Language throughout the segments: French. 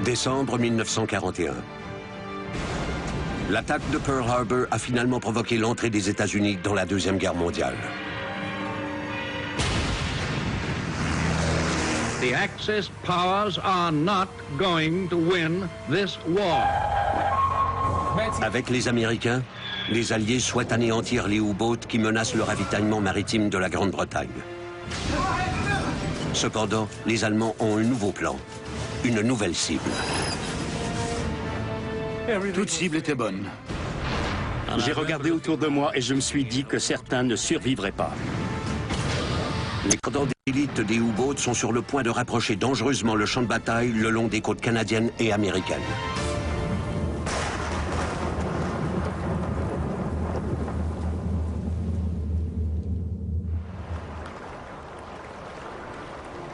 Décembre 1941. L'attaque de Pearl Harbor a finalement provoqué l'entrée des États-Unis dans la Deuxième Guerre mondiale. The Axis powers are not going to win this war. Avec les Américains, les Alliés souhaitent anéantir les U-boats qui menacent le ravitaillement maritime de la Grande-Bretagne. Cependant, les Allemands ont un nouveau plan, une nouvelle cible. Toute cible était bonne. J'ai regardé autour de moi et je me suis dit que certains ne survivraient pas. Les commandants d'élite des U-boats sont sur le point de rapprocher dangereusement le champ de bataille le long des côtes canadiennes et américaines.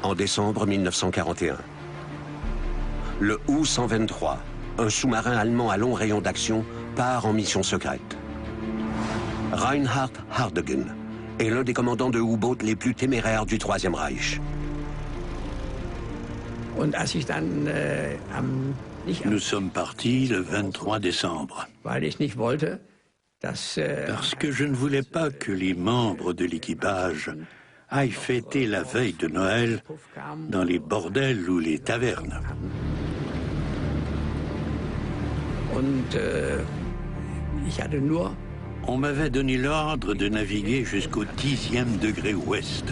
En décembre 1941, le U-123, un sous-marin allemand à long rayon d'action, part en mission secrète. Reinhard Hardegen est l'un des commandants de U-boat les plus téméraires du Troisième Reich. Nous sommes partis le 23 décembre. Parce que je ne voulais pas que les membres de l'équipage aillent fêter la veille de Noël dans les bordels ou les tavernes. On m'avait donné l'ordre de naviguer jusqu'au 10e degré ouest,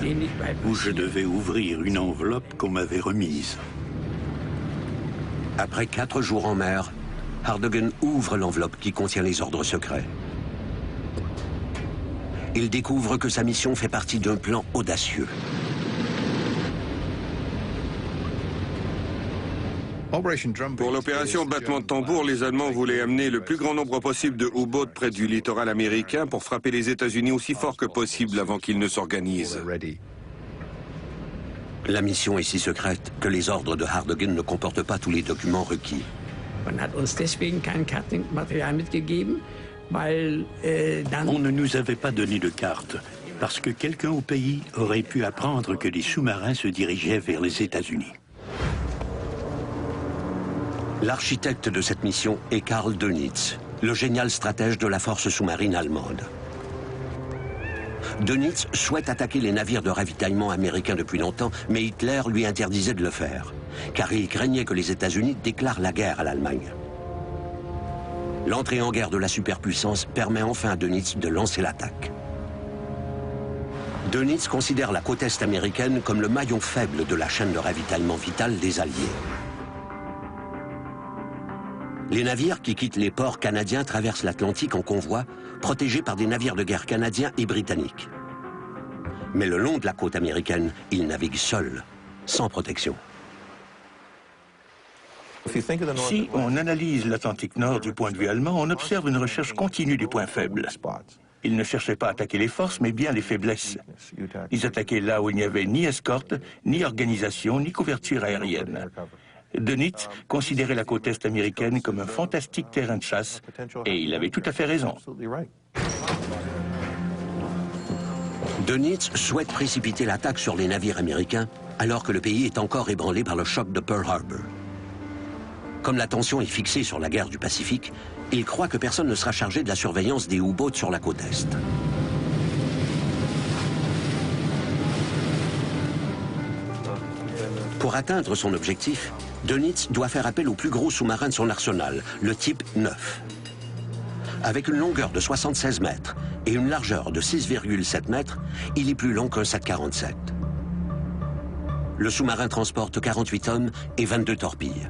où je devais ouvrir une enveloppe qu'on m'avait remise. Après 4 jours en mer, Hardegen ouvre l'enveloppe qui contient les ordres secrets. Il découvre que sa mission fait partie d'un plan audacieux. Pour l'opération Battement de tambour, les Allemands voulaient amener le plus grand nombre possible de U-boats près du littoral américain pour frapper les États-Unis aussi fort que possible avant qu'ils ne s'organisent. La mission est si secrète que les ordres de Hardegen ne comportent pas tous les documents requis. On ne nous avait pas donné de carte, parce que quelqu'un au pays aurait pu apprendre que les sous-marins se dirigeaient vers les États-Unis. L'architecte de cette mission est Karl Dönitz, le génial stratège de la force sous-marine allemande. Dönitz souhaite attaquer les navires de ravitaillement américains depuis longtemps, mais Hitler lui interdisait de le faire, car il craignait que les États-Unis déclarent la guerre à l'Allemagne. L'entrée en guerre de la superpuissance permet enfin à Dönitz de lancer l'attaque. Dönitz considère la côte est américaine comme le maillon faible de la chaîne de ravitaillement vitale des Alliés. Les navires qui quittent les ports canadiens traversent l'Atlantique en convoi, protégés par des navires de guerre canadiens et britanniques. Mais le long de la côte américaine, ils naviguent seuls, sans protection. Si on analyse l'Atlantique Nord du point de vue allemand, on observe une recherche continue des points faibles. Ils ne cherchaient pas à attaquer les forces, mais bien les faiblesses. Ils attaquaient là où il n'y avait ni escorte, ni organisation, ni couverture aérienne. Dönitz considérait la côte est américaine comme un fantastique terrain de chasse, et il avait tout à fait raison. Dönitz souhaite précipiter l'attaque sur les navires américains, alors que le pays est encore ébranlé par le choc de Pearl Harbor. Comme l'attention est fixée sur la guerre du Pacifique, il croit que personne ne sera chargé de la surveillance des U-boats sur la côte est. Pour atteindre son objectif, Dönitz doit faire appel au plus gros sous-marin de son arsenal, le type 9. Avec une longueur de 76 mètres et une largeur de 6,7 mètres, il est plus long qu'un 747. Le sous-marin transporte 48 hommes et 22 torpilles.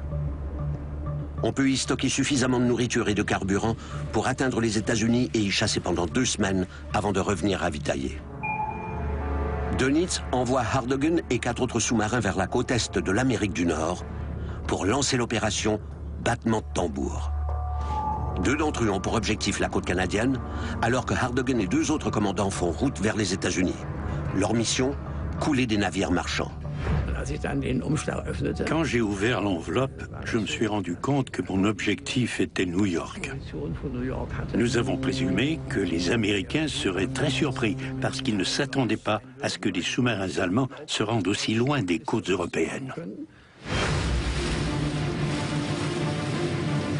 On peut y stocker suffisamment de nourriture et de carburant pour atteindre les États-Unis et y chasser pendant 2 semaines avant de revenir ravitailler. Dönitz envoie Hardegen et 4 autres sous-marins vers la côte est de l'Amérique du Nord pour lancer l'opération Battement de tambour. 2 d'entre eux ont pour objectif la côte canadienne, alors que Hardegen et 2 autres commandants font route vers les États-Unis. Leur mission, couler des navires marchands. Quand j'ai ouvert l'enveloppe, je me suis rendu compte que mon objectif était New York. Nous avons présumé que les Américains seraient très surpris parce qu'ils ne s'attendaient pas à ce que des sous-marins allemands se rendent aussi loin des côtes européennes.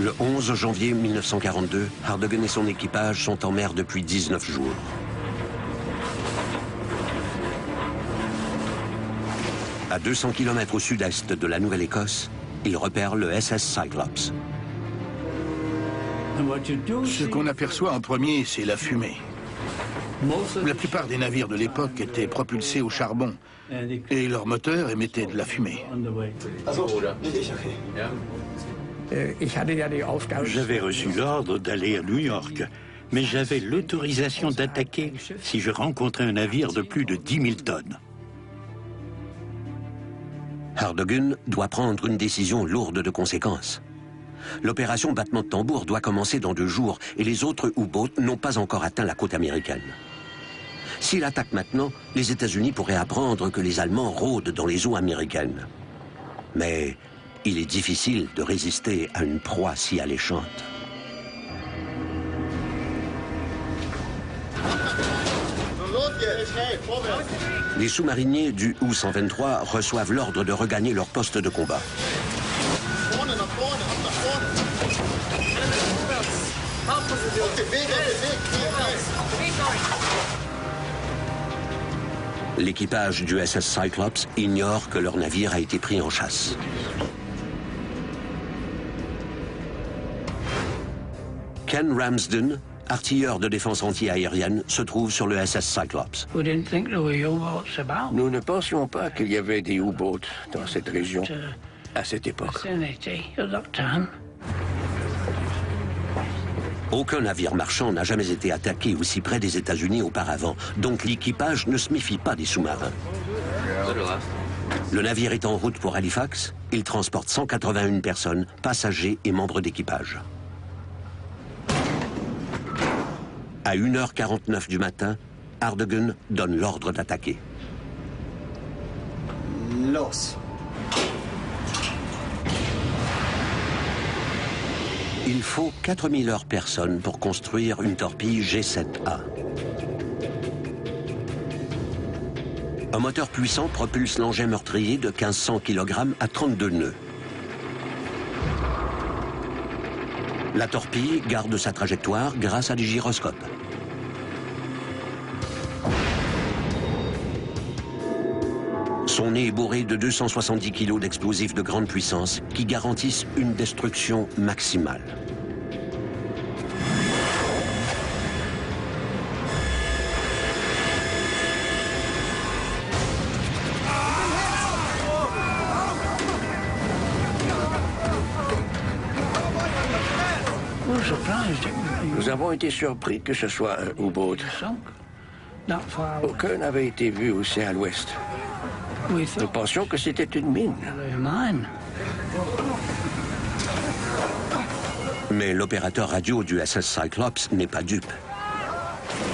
Le 11 janvier 1942, Hardogan et son équipage sont en mer depuis 19 jours. À 200 km au sud-est de la Nouvelle-Écosse, ils repèrent le SS Cyclops. Ce qu'on aperçoit en premier, c'est la fumée. La plupart des navires de l'époque étaient propulsés au charbon et leurs moteurs émettaient de la fumée. J'avais reçu l'ordre d'aller à New York, mais j'avais l'autorisation d'attaquer si je rencontrais un navire de plus de 10 000 tonnes. Hardogan doit prendre une décision lourde de conséquences. L'opération battement de tambour doit commencer dans 2 jours et les autres U-boats n'ont pas encore atteint la côte américaine. S'il attaque maintenant, les États-Unis pourraient apprendre que les Allemands rôdent dans les eaux américaines. Mais il est difficile de résister à une proie si alléchante. Les sous-mariniers du U-123 reçoivent l'ordre de regagner leur poste de combat. L'équipage du SS Cyclops ignore que leur navire a été pris en chasse. Ken Ramsden, artilleur de défense anti-aérienne, se trouve sur le SS Cyclops. Nous ne pensions pas qu'il y avait des U-boats dans cette région à cette époque. Aucun navire marchand n'a jamais été attaqué aussi près des États-Unis auparavant, donc l'équipage ne se méfie pas des sous-marins. Le navire est en route pour Halifax. Il transporte 181 personnes, passagers et membres d'équipage. À 1h49 du matin, Hardogan donne l'ordre d'attaquer. Il faut 4000 heures personnes pour construire une torpille G7A. Un moteur puissant propulse l'engin meurtrier de 1500 kg à 32 nœuds. La torpille garde sa trajectoire grâce à des gyroscopes. Son nez est bourré de 270 kg d'explosifs de grande puissance qui garantissent une destruction maximale. Nous avons été surpris que ce soit un U-boat. Aucun n'avait été vu aussi à l'ouest. Nous pensions que c'était une mine. Mais l'opérateur radio du SS Cyclops n'est pas dupe.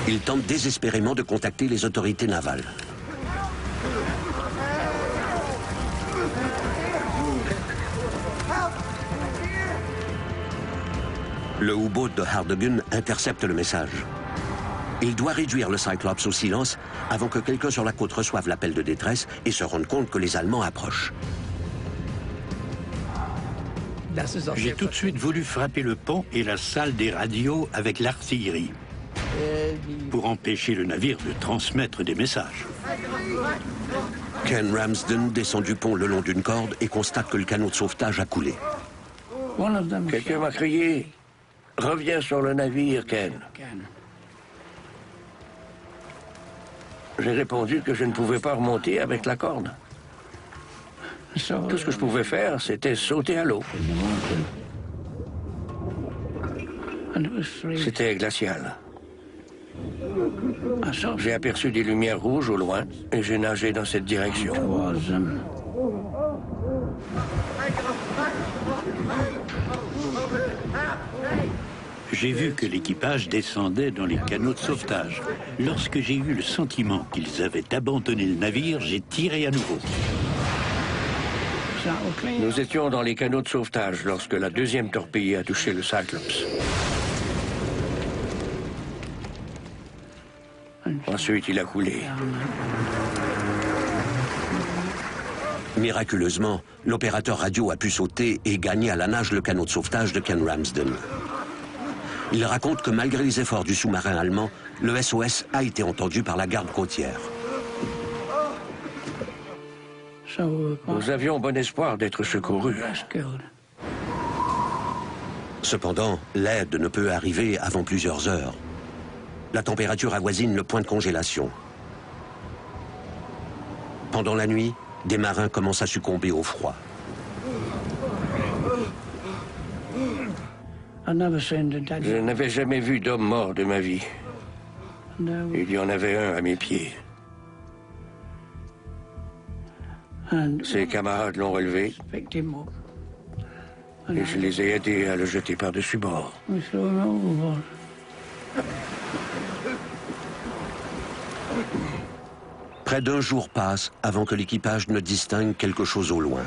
Il tente désespérément de contacter les autorités navales. Le U-boat de Hardogan intercepte le message. Il doit réduire le Cyclops au silence avant que quelqu'un sur la côte reçoive l'appel de détresse et se rende compte que les Allemands approchent. J'ai tout de suite voulu frapper le pont et la salle des radios avec l'artillerie pour empêcher le navire de transmettre des messages. Ken Ramsden descend du pont le long d'une corde et constate que le canot de sauvetage a coulé. Quelqu'un m'a crié « Reviens sur le navire, Ken ». J'ai répondu que je ne pouvais pas remonter avec la corde. Tout ce que je pouvais faire, c'était sauter à l'eau. C'était glacial. J'ai aperçu des lumières rouges au loin et j'ai nagé dans cette direction. J'ai vu que l'équipage descendait dans les canots de sauvetage. Lorsque j'ai eu le sentiment qu'ils avaient abandonné le navire, j'ai tiré à nouveau. Nous étions dans les canots de sauvetage lorsque la deuxième torpille a touché le Cyclops. Ensuite, il a coulé. Miraculeusement, l'opérateur radio a pu sauter et gagner à la nage le canot de sauvetage de Ken Ramsden. Il raconte que malgré les efforts du sous-marin allemand, le SOS a été entendu par la garde côtière. Nous avions bon espoir d'être secourus. Cependant, l'aide ne peut arriver avant plusieurs heures. La température avoisine le point de congélation. Pendant la nuit, des marins commencent à succomber au froid. Je n'avais jamais vu d'homme mort de ma vie. Il y en avait un à mes pieds. Ses camarades l'ont relevé et je les ai aidés à le jeter par-dessus bord. Près d'un jour passe avant que l'équipage ne distingue quelque chose au loin.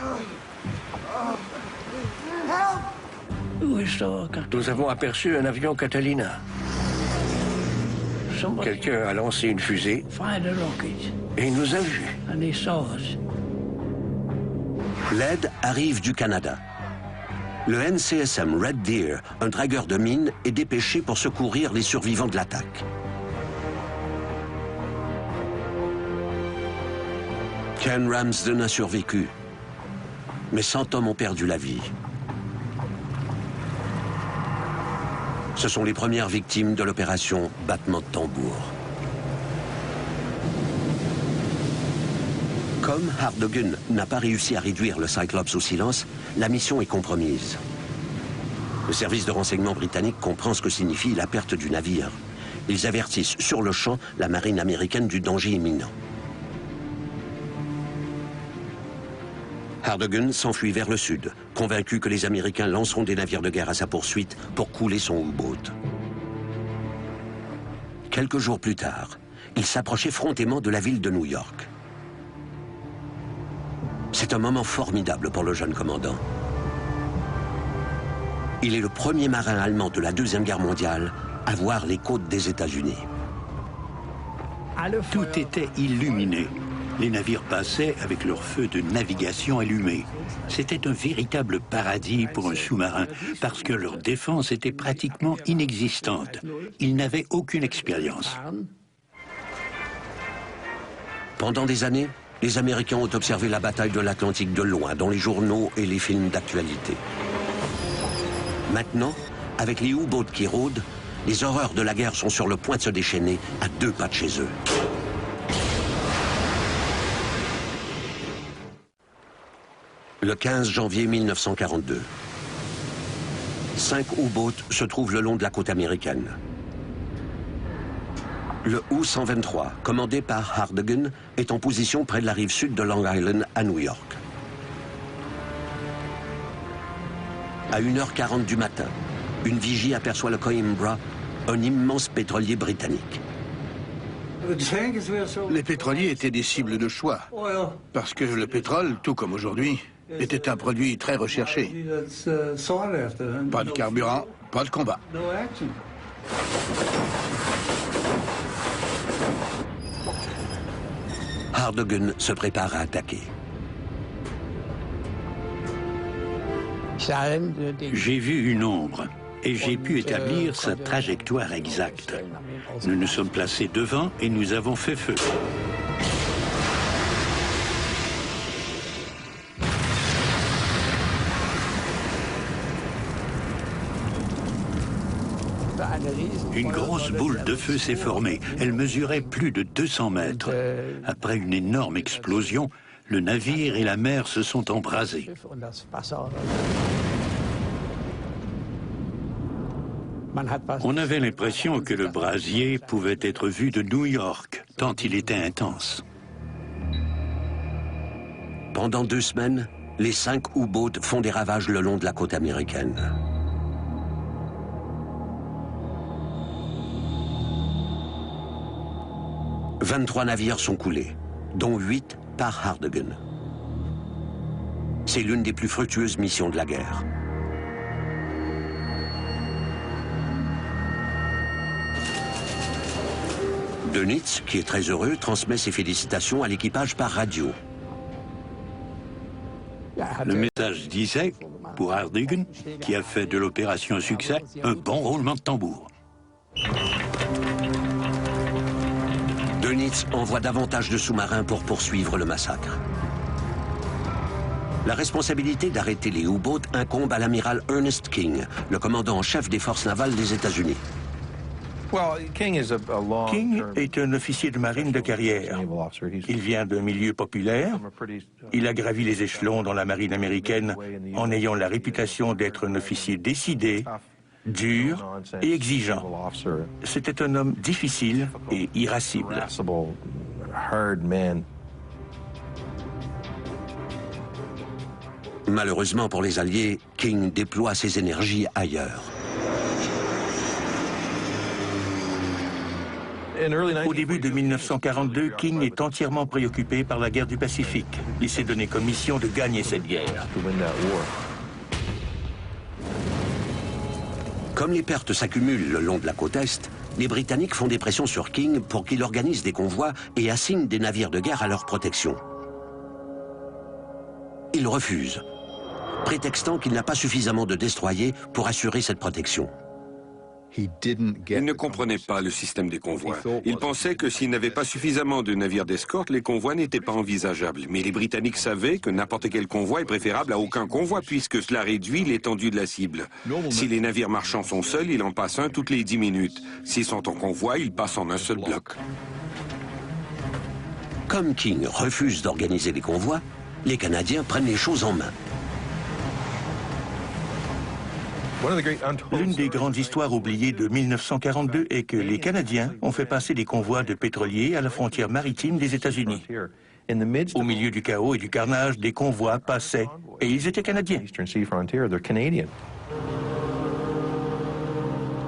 Nous avons aperçu un avion Catalina. Quelqu'un a lancé une fusée et il nous a vus. L'aide arrive du Canada. Le NCSM Red Deer, un dragueur de mines, est dépêché pour secourir les survivants de l'attaque. Ken Ramsden a survécu, mais 100 hommes ont perdu la vie. Ce sont les premières victimes de l'opération Battement de tambour. Comme Hardogan n'a pas réussi à réduire le Cyclops au silence, la mission est compromise. Le service de renseignement britannique comprend ce que signifie la perte du navire. Ils avertissent sur le champ la marine américaine du danger imminent. Hardogan s'enfuit vers le sud, convaincu que les Américains lanceront des navires de guerre à sa poursuite pour couler son U-boat. Quelques jours plus tard, il s'approche effrontément de la ville de New York. C'est un moment formidable pour le jeune commandant. Il est le premier marin allemand de la Deuxième Guerre mondiale à voir les côtes des États-Unis. Tout était illuminé. Les navires passaient avec leurs feux de navigation allumés. C'était un véritable paradis pour un sous-marin parce que leur défense était pratiquement inexistante. Ils n'avaient aucune expérience. Pendant des années, les Américains ont observé la bataille de l'Atlantique de loin dans les journaux et les films d'actualité. Maintenant, avec les U-boats qui rôdent, les horreurs de la guerre sont sur le point de se déchaîner à 2 pas de chez eux. Le 15 janvier 1942, 5 U-boats se trouvent le long de la côte américaine. Le U-123, commandé par Hardogan, est en position près de la rive sud de Long Island à New York. À 1h40 du matin, une vigie aperçoit le Coimbra, un immense pétrolier britannique. Les pétroliers étaient des cibles de choix, parce que le pétrole, tout comme aujourd'hui, était un produit très recherché. Pas de carburant, pas de combat. Hardogan se prépare à attaquer. J'ai vu une ombre et j'ai pu établir sa trajectoire exacte. Nous nous sommes placés devant et nous avons fait feu. Une grosse boule de feu s'est formée. Elle mesurait plus de 200 mètres. Après une énorme explosion, le navire et la mer se sont embrasés. On avait l'impression que le brasier pouvait être vu de New York, tant il était intense. Pendant 2 semaines, les 5 U-boats font des ravages le long de la côte américaine. « 23 navires sont coulés, dont 8 par Hardogan. C'est l'une des plus fructueuses missions de la guerre. Dönitz, qui est très heureux, transmet ses félicitations à l'équipage par radio. Le message disait, pour Hardigan, qui a fait de l'opération un succès, un bon roulement de tambour. Dönitz envoie davantage de sous-marins pour poursuivre le massacre. La responsabilité d'arrêter les U-boats incombe à l'amiral Ernest King, le commandant en chef des forces navales des États-Unis. King est un officier de marine de carrière. Il vient d'un milieu populaire. Il a gravi les échelons dans la marine américaine en ayant la réputation d'être un officier décidé, dur et exigeant. C'était un homme difficile et irascible. Malheureusement pour les Alliés, King déploie ses énergies ailleurs. Au début de 1942, King est entièrement préoccupé par la guerre du Pacifique. Il s'est donné comme mission de gagner cette guerre. Comme les pertes s'accumulent le long de la côte Est, les Britanniques font des pressions sur King pour qu'il organise des convois et assigne des navires de guerre à leur protection. Il refuse, prétextant qu'il n'a pas suffisamment de destroyers pour assurer cette protection. Il ne comprenait pas le système des convois. Il pensait que s'il n'avait pas suffisamment de navires d'escorte, les convois n'étaient pas envisageables. Mais les Britanniques savaient que n'importe quel convoi est préférable à aucun convoi puisque cela réduit l'étendue de la cible. Si les navires marchands sont seuls, il en passe un toutes les 10 minutes. S'ils sont en convoi, ils passent en un seul bloc. Comme King refuse d'organiser les convois, les Canadiens prennent les choses en main. L'une des grandes histoires oubliées de 1942 est que les Canadiens ont fait passer des convois de pétroliers à la frontière maritime des États-Unis. Au milieu du chaos et du carnage, des convois passaient et ils étaient canadiens.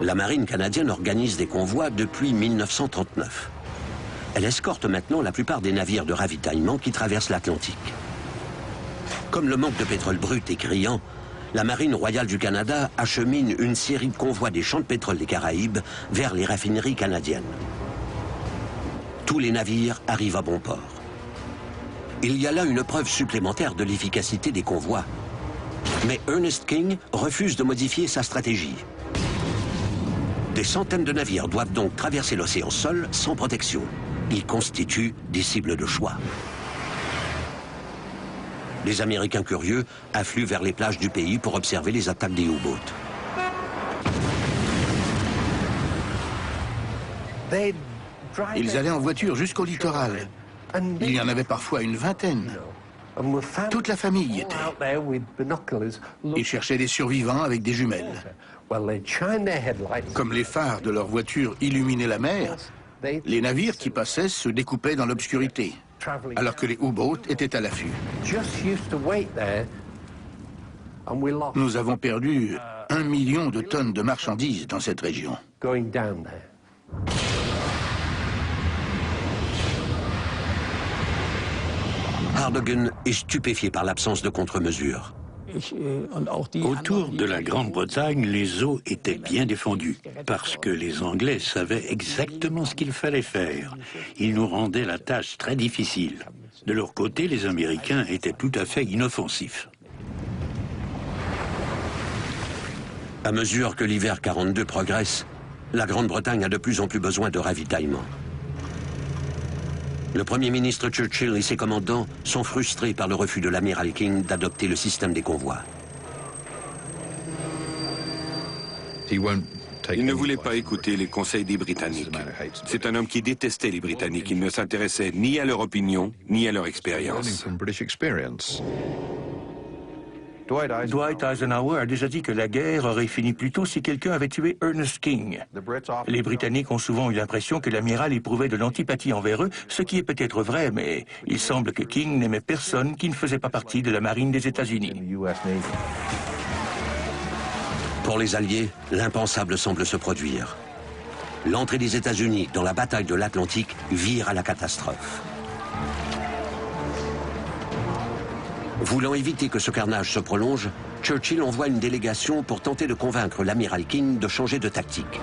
La marine canadienne organise des convois depuis 1939. Elle escorte maintenant la plupart des navires de ravitaillement qui traversent l'Atlantique. Comme le manque de pétrole brut est criant, la Marine royale du Canada achemine une série de convois des champs de pétrole des Caraïbes vers les raffineries canadiennes. Tous les navires arrivent à bon port. Il y a là une preuve supplémentaire de l'efficacité des convois. Mais Ernest King refuse de modifier sa stratégie. Des centaines de navires doivent donc traverser l'océan seul, sans protection. Ils constituent des cibles de choix. Les Américains curieux affluent vers les plages du pays pour observer les attaques des U-boats. Ils allaient en voiture jusqu'au littoral. Il y en avait parfois une vingtaine. Toute la famille y était. Ils cherchaient des survivants avec des jumelles. Comme les phares de leur voiture illuminaient la mer, les navires qui passaient se découpaient dans l'obscurité, alors que les U-boats étaient à l'affût. Nous avons perdu 1 million de tonnes de marchandises dans cette région. Hardigan est stupéfié par l'absence de contre-mesures. Autour de la Grande-Bretagne, les eaux étaient bien défendues, parce que les Anglais savaient exactement ce qu'il fallait faire. Ils nous rendaient la tâche très difficile. De leur côté, les Américains étaient tout à fait inoffensifs. À mesure que l'hiver 42 progresse, la Grande-Bretagne a de plus en plus besoin de ravitaillement. Le Premier ministre Churchill et ses commandants sont frustrés par le refus de l'amiral King d'adopter le système des convois. Il ne voulait pas écouter les conseils des Britanniques. C'est un homme qui détestait les Britanniques. Il ne s'intéressait ni à leur opinion, ni à leur expérience. Dwight Eisenhower a déjà dit que la guerre aurait fini plus tôt si quelqu'un avait tué Ernest King. Les Britanniques ont souvent eu l'impression que l'amiral éprouvait de l'antipathie envers eux, ce qui est peut-être vrai, mais il semble que King n'aimait personne qui ne faisait pas partie de la marine des États-Unis. Pour les Alliés, l'impensable semble se produire. L'entrée des États-Unis dans la bataille de l'Atlantique vire à la catastrophe. Voulant éviter que ce carnage se prolonge, Churchill envoie une délégation pour tenter de convaincre l'amiral King de changer de tactique.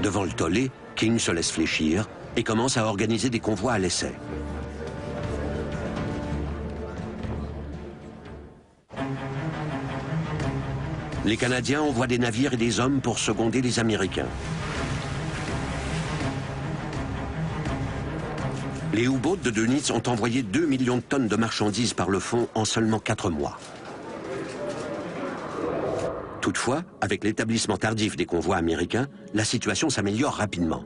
Devant le tollé, King se laisse fléchir et commence à organiser des convois à l'essai. Les Canadiens envoient des navires et des hommes pour seconder les Américains. Les U-boats de Dönitz ont envoyé 2 millions de tonnes de marchandises par le fond en seulement 4 mois. Toutefois, avec l'établissement tardif des convois américains, la situation s'améliore rapidement.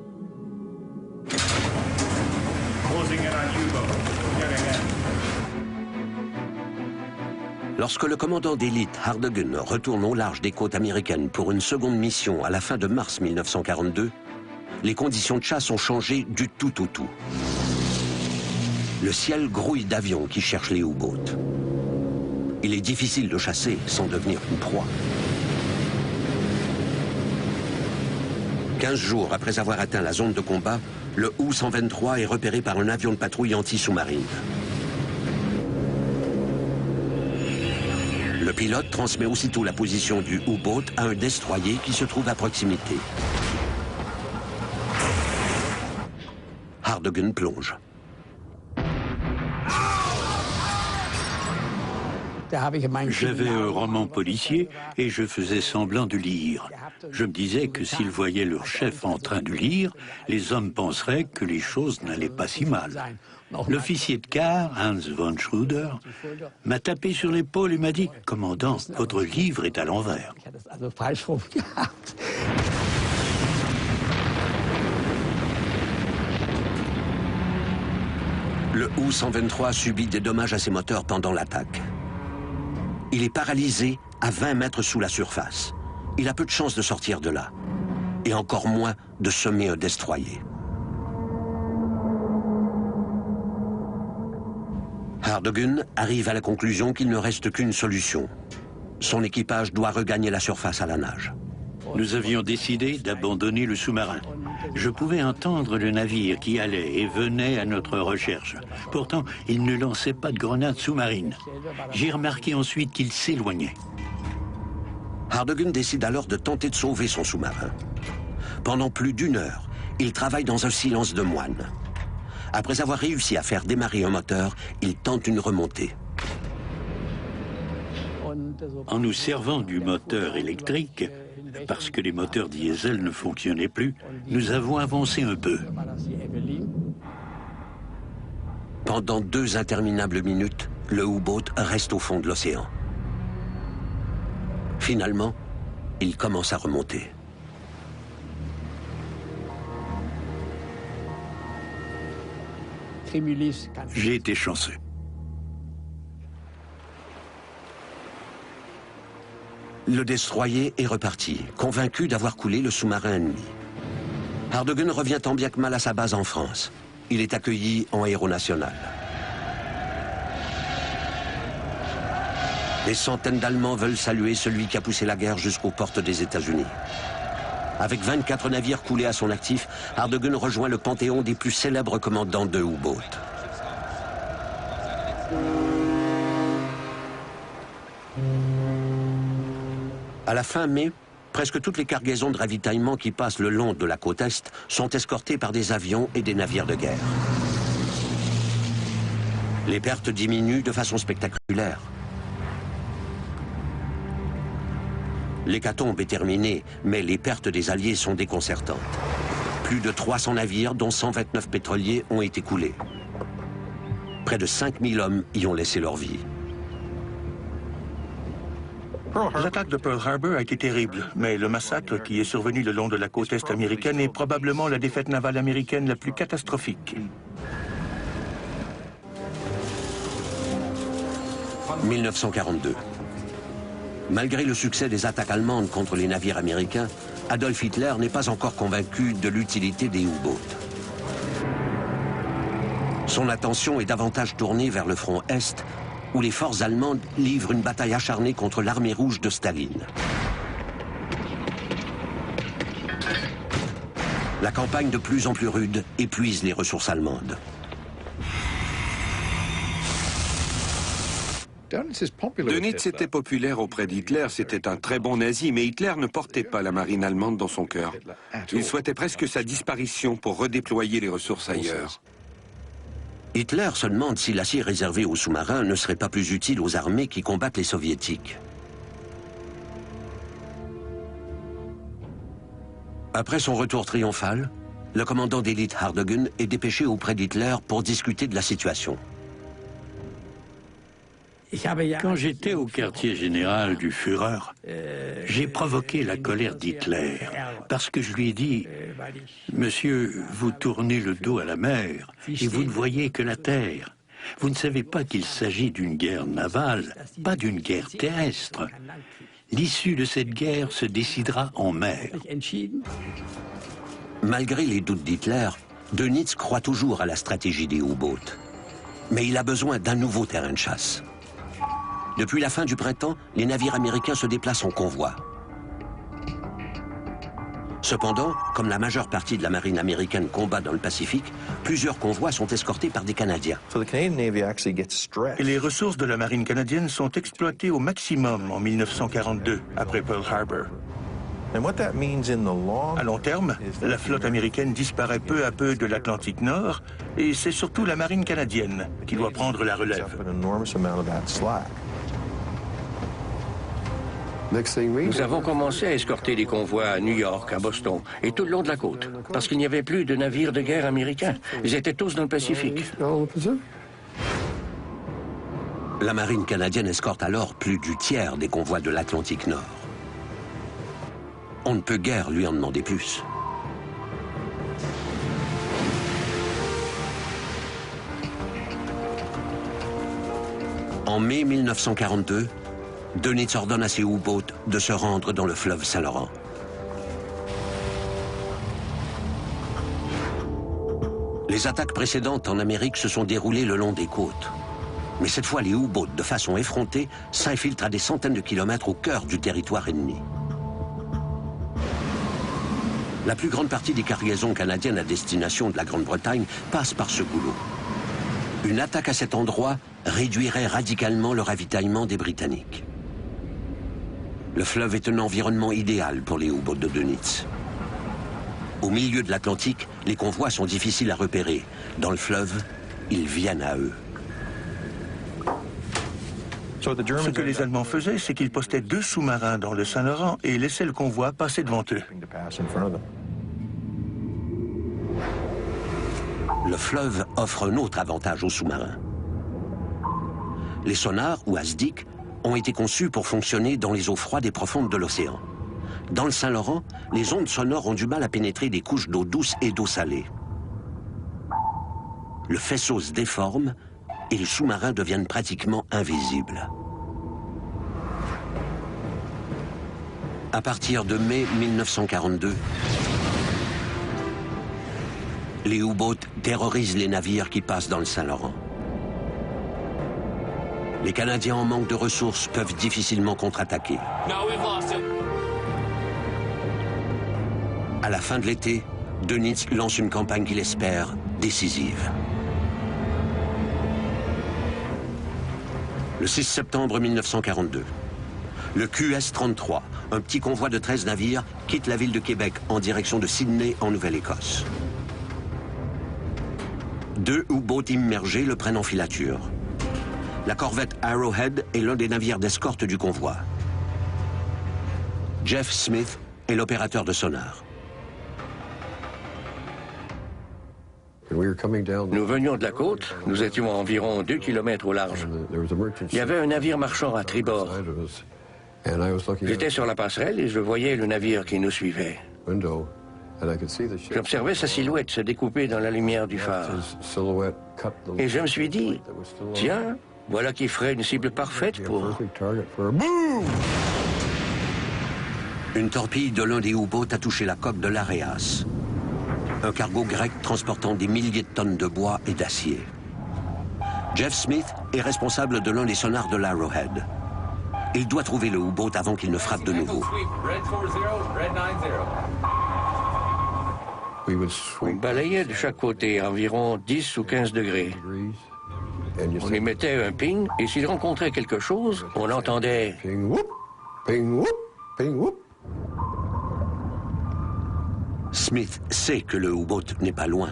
Lorsque le commandant d'élite Hardegen retourne au large des côtes américaines pour une seconde mission à la fin de mars 1942, les conditions de chasse ont changé du tout au tout. Le ciel grouille d'avions qui cherchent les U-boats. Il est difficile de chasser sans devenir une proie. 15 jours après avoir atteint la zone de combat, le U-123 est repéré par un avion de patrouille anti-sous-marine. Le pilote transmet aussitôt la position du U-boat à un destroyer qui se trouve à proximité. Hardegen plonge. J'avais un roman policier et je faisais semblant de lire. Je me disais que s'ils voyaient leur chef en train de lire, les hommes penseraient que les choses n'allaient pas si mal. L'officier de quart, Hans von Schröder, m'a tapé sur l'épaule et m'a dit « Commandant, votre livre est à l'envers ». Le U-123 subit des dommages à ses moteurs pendant l'attaque. Il est paralysé à 20 mètres sous la surface. Il a peu de chances de sortir de là. Et encore moins de semer un destroyer. Hardegen arrive à la conclusion qu'il ne reste qu'une solution. Son équipage doit regagner la surface à la nage. Nous avions décidé d'abandonner le sous-marin. Je pouvais entendre le navire qui allait et venait à notre recherche. Pourtant, il ne lançait pas de grenades sous-marines. J'ai remarqué ensuite qu'il s'éloignait. Hardegen décide alors de tenter de sauver son sous-marin. Pendant plus d'1 heure, il travaille dans un silence de moine. Après avoir réussi à faire démarrer un moteur, il tente une remontée. En nous servant du moteur électrique, parce que les moteurs diesel ne fonctionnaient plus, nous avons avancé un peu. Pendant 2 interminables minutes, le U-boat reste au fond de l'océan. Finalement, il commence à remonter. J'ai été chanceux. Le destroyer est reparti, convaincu d'avoir coulé le sous-marin ennemi. Hardegen revient tant bien que mal à sa base en France. Il est accueilli en héros national. Des centaines d'Allemands veulent saluer celui qui a poussé la guerre jusqu'aux portes des États-Unis. Avec 24 navires coulés à son actif, Hardegen rejoint le panthéon des plus célèbres commandants de U-boat. À la fin mai, presque toutes les cargaisons de ravitaillement qui passent le long de la côte Est sont escortées par des avions et des navires de guerre. Les pertes diminuent de façon spectaculaire. L'hécatombe est terminée, mais les pertes des Alliés sont déconcertantes. Plus de 300 navires, dont 129 pétroliers, ont été coulés. Près de 5000 hommes y ont laissé leur vie. L'attaque de Pearl Harbor a été terrible, mais le massacre qui est survenu le long de la côte est américaine est probablement la défaite navale américaine la plus catastrophique. 1942. Malgré le succès des attaques allemandes contre les navires américains, Adolf Hitler n'est pas encore convaincu de l'utilité des U-boats. Son attention est davantage tournée vers le front Est, où les forces allemandes livrent une bataille acharnée contre l'armée rouge de Staline. La campagne de plus en plus rude épuise les ressources allemandes. Dönitz était populaire auprès d'Hitler, c'était un très bon nazi, mais Hitler ne portait pas la marine allemande dans son cœur. Il souhaitait presque sa disparition pour redéployer les ressources ailleurs. Hitler se demande si l'acier réservé aux sous-marins ne serait pas plus utile aux armées qui combattent les soviétiques. Après son retour triomphal, le commandant d'élite Hardogen est dépêché auprès d'Hitler pour discuter de la situation. Quand j'étais au quartier général du Führer, j'ai provoqué la colère d'Hitler parce que je lui ai dit « Monsieur, vous tournez le dos à la mer et vous ne voyez que la terre. Vous ne savez pas qu'il s'agit d'une guerre navale, pas d'une guerre terrestre. L'issue de cette guerre se décidera en mer. » Malgré les doutes d'Hitler, Dönitz croit toujours à la stratégie des U-boats. Mais il a besoin d'un nouveau terrain de chasse. Depuis la fin du printemps, les navires américains se déplacent en convoi. Cependant, comme la majeure partie de la marine américaine combat dans le Pacifique, plusieurs convois sont escortés par des Canadiens. Et les ressources de la marine canadienne sont exploitées au maximum en 1942, après Pearl Harbor. À long terme, la flotte américaine disparaît peu à peu de l'Atlantique Nord, et c'est surtout la marine canadienne qui doit prendre la relève. Nous avons commencé à escorter des convois à New York, à Boston et tout le long de la côte, parce qu'il n'y avait plus de navires de guerre américains. Ils étaient tous dans le Pacifique. La marine canadienne escorte alors plus du tiers des convois de l'Atlantique Nord. On ne peut guère lui en demander plus. En mai 1942, Dönitz ordonne à ses U-boats de se rendre dans le fleuve Saint-Laurent. Les attaques précédentes en Amérique se sont déroulées le long des côtes. Mais cette fois, les U-boats, de façon effrontée, s'infiltrent à des centaines de kilomètres au cœur du territoire ennemi. La plus grande partie des cargaisons canadiennes à destination de la Grande-Bretagne passe par ce goulot. Une attaque à cet endroit réduirait radicalement le ravitaillement des Britanniques. Le fleuve est un environnement idéal pour les U-boats de Dönitz. Au milieu de l'Atlantique, les convois sont difficiles à repérer. Dans le fleuve, ils viennent à eux. Ce que les Allemands faisaient, c'est qu'ils postaient 2 sous-marins dans le Saint-Laurent et laissaient le convoi passer devant eux. Le fleuve offre un autre avantage aux sous-marins. Les sonars, ou ASDIC, ont été conçus pour fonctionner dans les eaux froides et profondes de l'océan. Dans le Saint-Laurent, les ondes sonores ont du mal à pénétrer des couches d'eau douce et d'eau salée. Le faisceau se déforme et les sous-marins deviennent pratiquement invisibles. À partir de mai 1942, les U-boats terrorisent les navires qui passent dans le Saint-Laurent. Les Canadiens en manque de ressources peuvent difficilement contre-attaquer. À la fin de l'été, Dönitz lance une campagne qu'il espère décisive. Le 6 septembre 1942, le QS-33, un petit convoi de 13 navires, quitte la ville de Québec en direction de Sydney, en Nouvelle-Écosse. 2 U-boats immergés le prennent en filature. La corvette Arrowhead est l'un des navires d'escorte du convoi. Jeff Smith est l'opérateur de sonar. Nous venions de la côte, nous étions à environ 2 kilomètres au large. Il y avait un navire marchand à tribord. J'étais sur la passerelle et je voyais le navire qui nous suivait. J'observais sa silhouette se découper dans la lumière du phare. Et je me suis dit, tiens, voilà qui ferait une cible parfaite pour... Une torpille de l'un des U-boats a touché la coque de l'Areas, un cargo grec transportant des milliers de tonnes de bois et d'acier. Jeff Smith est responsable de l'un des sonars de l'Arrowhead. Il doit trouver le U-boat avant qu'il ne frappe de nouveau. On balayait de chaque côté, environ 10 ou 15 degrés. On émettait un ping, et s'il rencontrait quelque chose, on entendait... Ping, whoop, ping, whoop, ping, whoop. Smith sait que le U-boat n'est pas loin,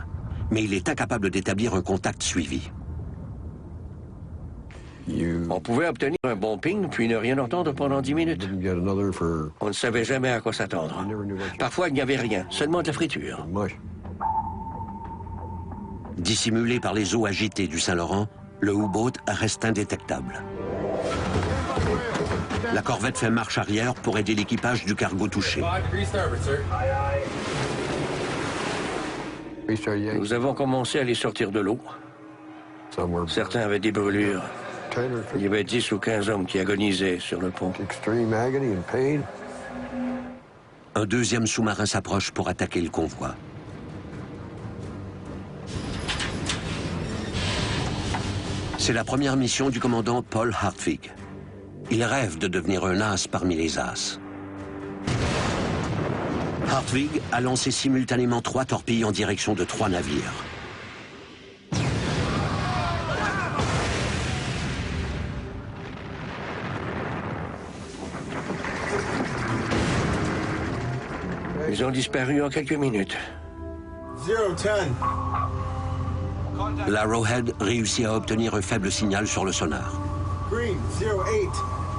mais il est incapable d'établir un contact suivi. On pouvait obtenir un bon ping, puis ne rien entendre pendant 10 minutes. On ne savait jamais à quoi s'attendre. Parfois, il n'y avait rien, seulement de la friture. Dissimulé par les eaux agitées du Saint-Laurent, le U-boat reste indétectable. La corvette fait marche arrière pour aider l'équipage du cargo touché. Nous avons commencé à les sortir de l'eau. Certains avaient des brûlures. Il y avait 10 ou 15 hommes qui agonisaient sur le pont. Un deuxième sous-marin s'approche pour attaquer le convoi. C'est la première mission du commandant Paul Hartwig. Il rêve de devenir un as parmi les as. Hartwig a lancé simultanément 3 torpilles en direction de 3 navires. Ils ont disparu en quelques minutes. L'Arrowhead réussit à obtenir un faible signal sur le sonar.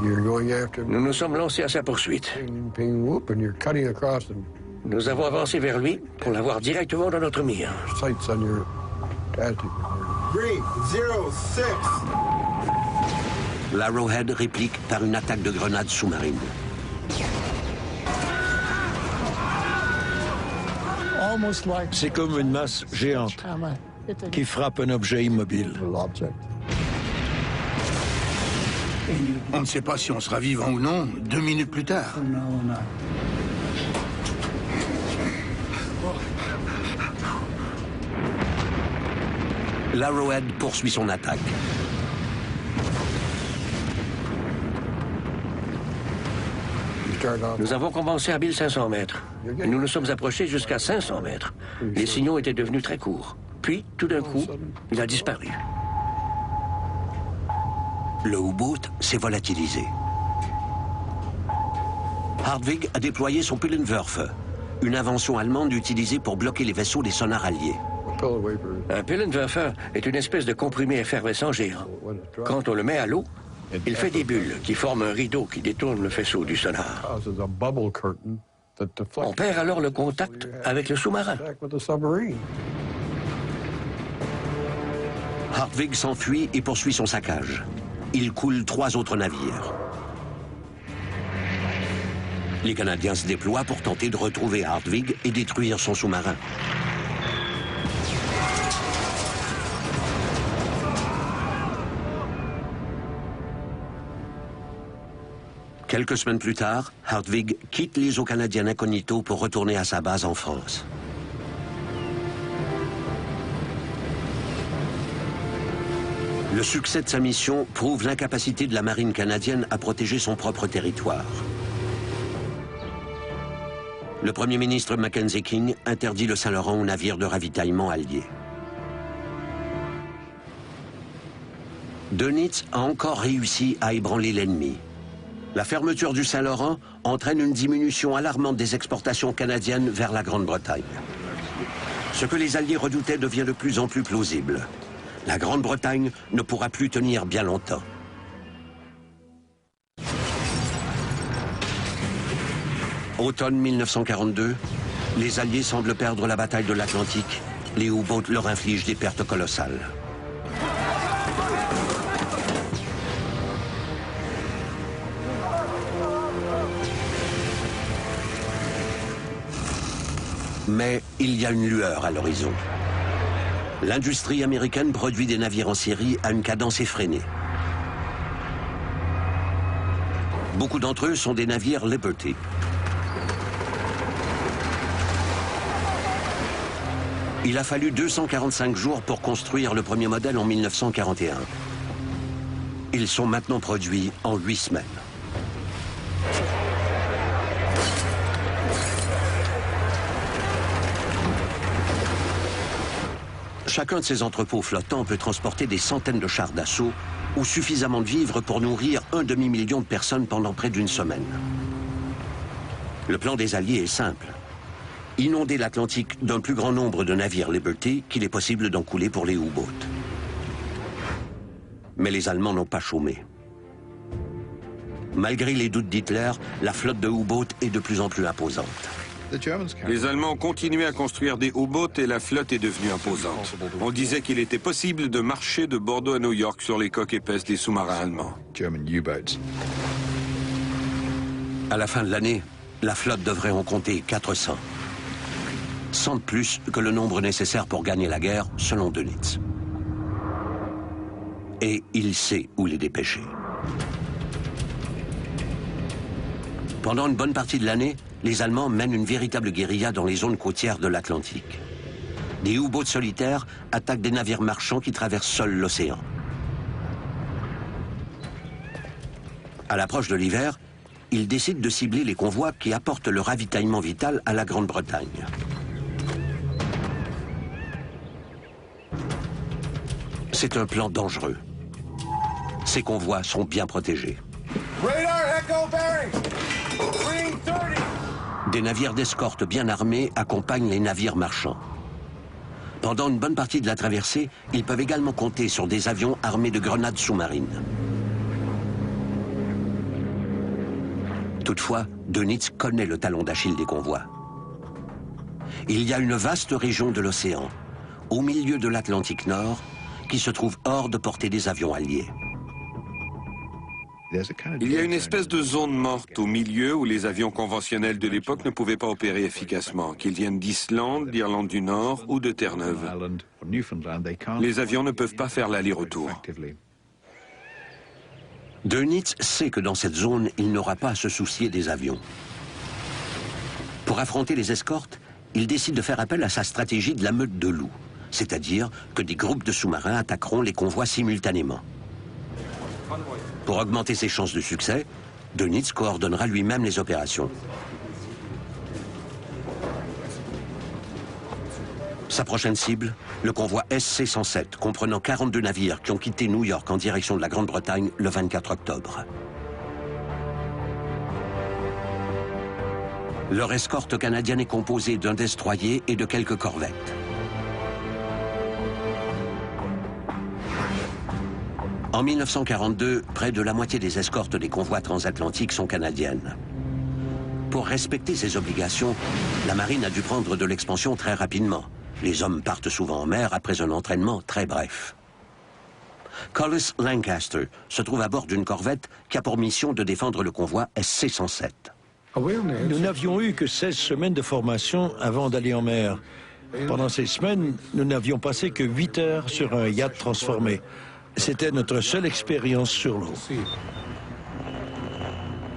Nous nous sommes lancés à sa poursuite. Nous avons avancé vers lui pour l'avoir directement dans notre mire. L'Arrowhead réplique par une attaque de grenade sous-marine. C'est comme une masse géante qui frappe un objet immobile. On ne sait pas si on sera vivant ou non 2 minutes plus tard. L'Arrowhead poursuit son attaque. Nous avons commencé à 1500 mètres. Et nous nous sommes approchés jusqu'à 500 mètres. Les signaux étaient devenus très courts. Puis, tout d'un coup, il a disparu. Le U-boat s'est volatilisé. Hartwig a déployé son Pillenwerfer, une invention allemande utilisée pour bloquer les vaisseaux des sonars alliés. Un Pillenwerfer est une espèce de comprimé effervescent géant. Quand on le met à l'eau, il fait des bulles qui forment un rideau qui détourne le faisceau du sonar. On perd alors le contact avec le sous-marin. Hartwig s'enfuit et poursuit son saccage. Il coule 3 autres navires. Les Canadiens se déploient pour tenter de retrouver Hartwig et détruire son sous-marin. Quelques semaines plus tard, Hartwig quitte les eaux canadiennes incognito pour retourner à sa base en France. Le succès de sa mission prouve l'incapacité de la marine canadienne à protéger son propre territoire. Le premier ministre Mackenzie King interdit le Saint-Laurent aux navires de ravitaillement alliés. Dönitz a encore réussi à ébranler l'ennemi. La fermeture du Saint-Laurent entraîne une diminution alarmante des exportations canadiennes vers la Grande-Bretagne. Ce que les Alliés redoutaient devient de plus en plus plausible. La Grande-Bretagne ne pourra plus tenir bien longtemps. Automne 1942, les Alliés semblent perdre la bataille de l'Atlantique. Les U-boats leur infligent des pertes colossales. Mais il y a une lueur à l'horizon. L'industrie américaine produit des navires en série à une cadence effrénée. Beaucoup d'entre eux sont des navires Liberty. Il a fallu 245 jours pour construire le premier modèle en 1941. Ils sont maintenant produits en 8 semaines. Chacun de ces entrepôts flottants peut transporter des centaines de chars d'assaut ou suffisamment de vivres pour nourrir 1 demi-million de personnes pendant près d'une semaine. Le plan des Alliés est simple. Inonder l'Atlantique d'un plus grand nombre de navires Liberty qu'il est possible d'en couler pour les U-boats. Mais les Allemands n'ont pas chômé. Malgré les doutes d'Hitler, la flotte de U-boats est de plus en plus imposante. Les Allemands continuaient à construire des U-boats et la flotte est devenue imposante. On disait qu'il était possible de marcher de Bordeaux à New York sur les coques épaisses des sous-marins allemands. À la fin de l'année, la flotte devrait en compter 400. 100 de plus que le nombre nécessaire pour gagner la guerre, selon Dönitz. Et il sait où les dépêcher. Pendant une bonne partie de l'année, les Allemands mènent une véritable guérilla dans les zones côtières de l'Atlantique. Des U-boats solitaires attaquent des navires marchands qui traversent seuls l'océan. À l'approche de l'hiver, ils décident de cibler les convois qui apportent le ravitaillement vital à la Grande-Bretagne. C'est un plan dangereux. Ces convois sont bien protégés. Des navires d'escorte bien armés accompagnent les navires marchands. Pendant une bonne partie de la traversée, ils peuvent également compter sur des avions armés de grenades sous-marines. Toutefois, Dönitz connaît le talon d'Achille des convois. Il y a une vaste région de l'océan, au milieu de l'Atlantique Nord, qui se trouve hors de portée des avions alliés. Il y a une espèce de zone morte au milieu où les avions conventionnels de l'époque ne pouvaient pas opérer efficacement, qu'ils viennent d'Islande, d'Irlande du Nord ou de Terre-Neuve. Les avions ne peuvent pas faire l'aller-retour. Dönitz sait que dans cette zone, il n'aura pas à se soucier des avions. Pour affronter les escortes, il décide de faire appel à sa stratégie de la meute de loups, c'est-à-dire que des groupes de sous-marins attaqueront les convois simultanément. Pour augmenter ses chances de succès, Dönitz coordonnera lui-même les opérations. Sa prochaine cible, le convoi SC-107, comprenant 42 navires qui ont quitté New York en direction de la Grande-Bretagne le 24 octobre. Leur escorte canadienne est composée d'un destroyer et de quelques corvettes. En 1942, près de la moitié des escortes des convois transatlantiques sont canadiennes. Pour respecter ses obligations, la marine a dû prendre de l'expansion très rapidement. Les hommes partent souvent en mer après un entraînement très bref. Collis Lancaster se trouve à bord d'une corvette qui a pour mission de défendre le convoi SC-107. Nous n'avions eu que 16 semaines de formation avant d'aller en mer. Pendant ces semaines, nous n'avions passé que 8 heures sur un yacht transformé. C'était notre seule expérience sur l'eau.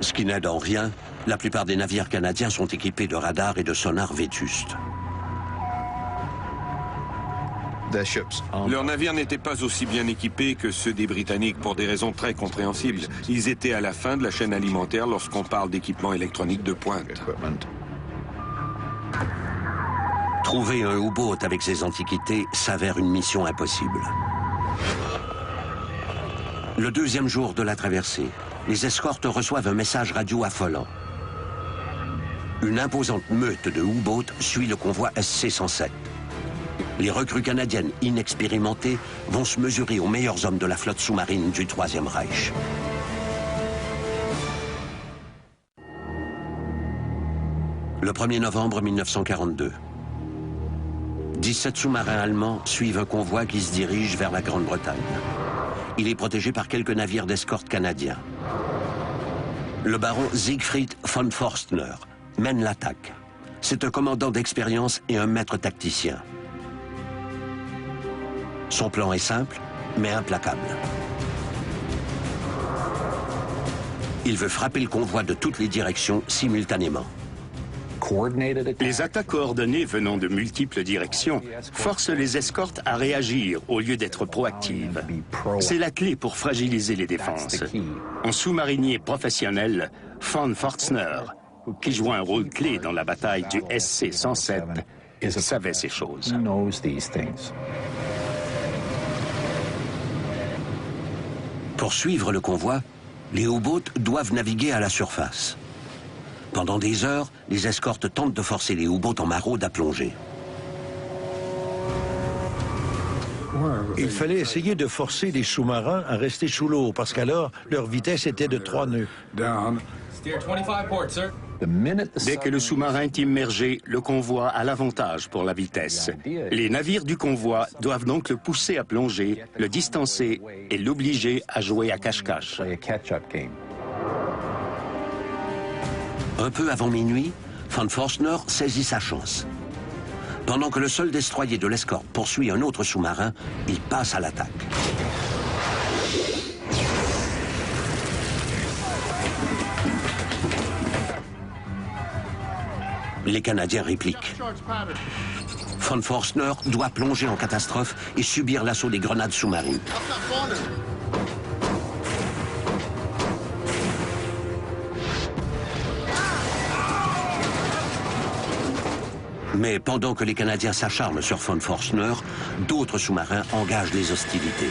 Ce qui n'aide en rien, la plupart des navires canadiens sont équipés de radars et de sonars vétustes. Leurs navires n'étaient pas aussi bien équipés que ceux des Britanniques pour des raisons très compréhensibles. Ils étaient à la fin de la chaîne alimentaire lorsqu'on parle d'équipement électronique de pointe. Trouver un U-boat avec ces antiquités s'avère une mission impossible. Le deuxième jour de la traversée, les escortes reçoivent un message radio affolant. Une imposante meute de U-boats suit le convoi SC-107. Les recrues canadiennes inexpérimentées vont se mesurer aux meilleurs hommes de la flotte sous-marine du Troisième Reich. Le 1er novembre 1942, 17 sous-marins allemands suivent un convoi qui se dirige vers la Grande-Bretagne. Il est protégé par quelques navires d'escorte canadiens. Le baron Siegfried von Forstner mène l'attaque. C'est un commandant d'expérience et un maître tacticien. Son plan est simple, mais implacable. Il veut frapper le convoi de toutes les directions simultanément. Les attaques coordonnées venant de multiples directions forcent les escortes à réagir au lieu d'être proactives. C'est la clé pour fragiliser les défenses. Un sous-marinier professionnel, von Forstner, qui joue un rôle clé dans la bataille du SC-107, savait ces choses. Pour suivre le convoi, les U-boats doivent naviguer à la surface. Pendant des heures, les escortes tentent de forcer les U-boats en maraude à plonger. Il fallait essayer de forcer les sous-marins à rester sous l'eau, parce qu'alors, leur vitesse était de 3 nœuds. Dès que le sous-marin est immergé, le convoi a l'avantage pour la vitesse. Les navires du convoi doivent donc le pousser à plonger, le distancer et l'obliger à jouer à cache-cache. Un peu avant minuit, Von Forstner saisit sa chance. Pendant que le seul destroyer de l'escorte poursuit un autre sous-marin, il passe à l'attaque. Les Canadiens répliquent. Von Forstner doit plonger en catastrophe et subir l'assaut des grenades sous-marines. Mais pendant que les Canadiens s'acharnent sur Von Forstner, d'autres sous-marins engagent les hostilités.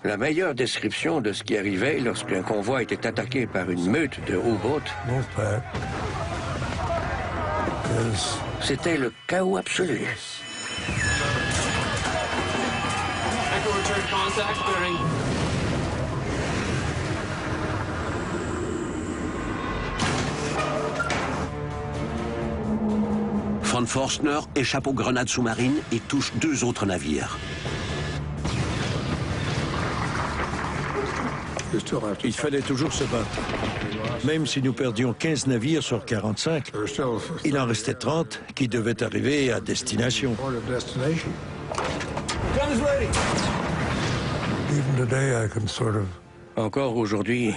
La meilleure description de ce qui arrivait lorsqu'un convoi était attaqué par une meute de U-boats, c'était le chaos absolu. Von Forstner échappe aux grenades sous-marines et touche 2 autres navires. Il fallait toujours se battre. Même si nous perdions 15 navires sur 45, il en restait 30 qui devaient arriver à destination. Encore aujourd'hui,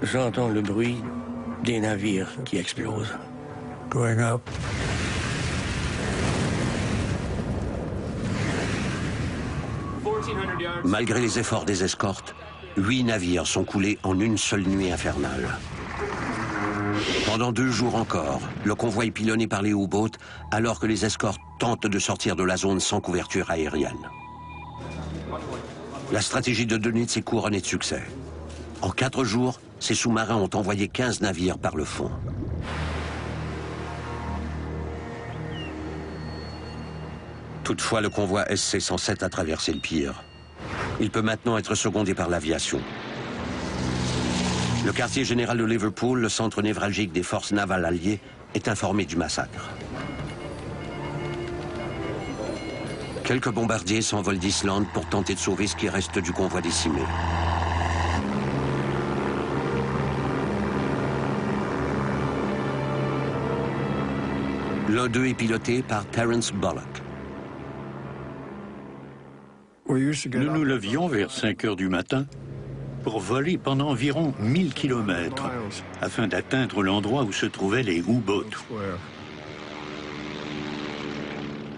j'entends le bruit des navires qui explosent. Malgré les efforts des escortes, 8 navires sont coulés en une seule nuit infernale. Pendant 2 jours encore, le convoi est pilonné par les U-boats alors que les escortes tentent de sortir de la zone sans couverture aérienne. La stratégie de Dönitz est couronnée de succès. En 4 jours, ces sous-marins ont envoyé 15 navires par le fond. Toutefois, le convoi SC-107 a traversé le pire. Il peut maintenant être secondé par l'aviation. Le quartier général de Liverpool, le centre névralgique des forces navales alliées, est informé du massacre. Quelques bombardiers s'envolent d'Islande pour tenter de sauver ce qui reste du convoi décimé. L'un d'eux est piloté par Terence Bullock. Nous nous levions vers 5 heures du matin pour voler pendant environ 1000 kilomètres afin d'atteindre l'endroit où se trouvaient les U-boats.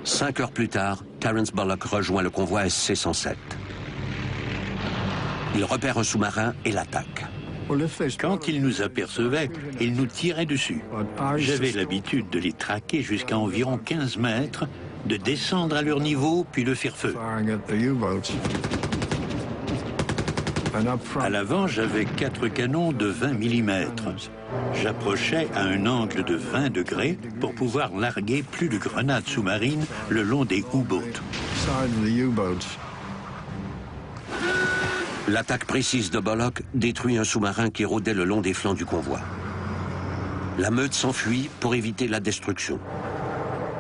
5 heures plus tard, Terence Bullock rejoint le convoi SC-107. Il repère un sous-marin et l'attaque. Quand ils nous apercevaient, ils nous tiraient dessus. J'avais l'habitude de les traquer jusqu'à environ 15 mètres, de descendre à leur niveau, puis de faire feu. À l'avant, j'avais 4 canons de 20 mm. J'approchais à un angle de 20 degrés pour pouvoir larguer plus de grenades sous-marines le long des U-boats. L'attaque précise de Bullock détruit un sous-marin qui rôdait le long des flancs du convoi. La meute s'enfuit pour éviter la destruction.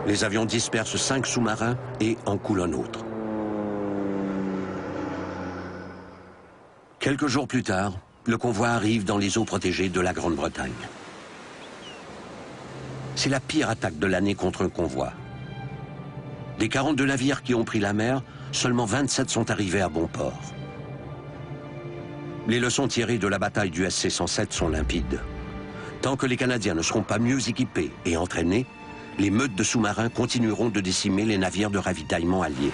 Les avions dispersent 5 sous-marins et en coulent un autre. Quelques jours plus tard, le convoi arrive dans les eaux protégées de la Grande-Bretagne. C'est la pire attaque de l'année contre un convoi. Des 42 navires qui ont pris la mer, seulement 27 sont arrivés à bon port. Les leçons tirées de la bataille du SC-107 sont limpides. Tant que les Canadiens ne seront pas mieux équipés et entraînés, les meutes de sous-marins continueront de décimer les navires de ravitaillement alliés.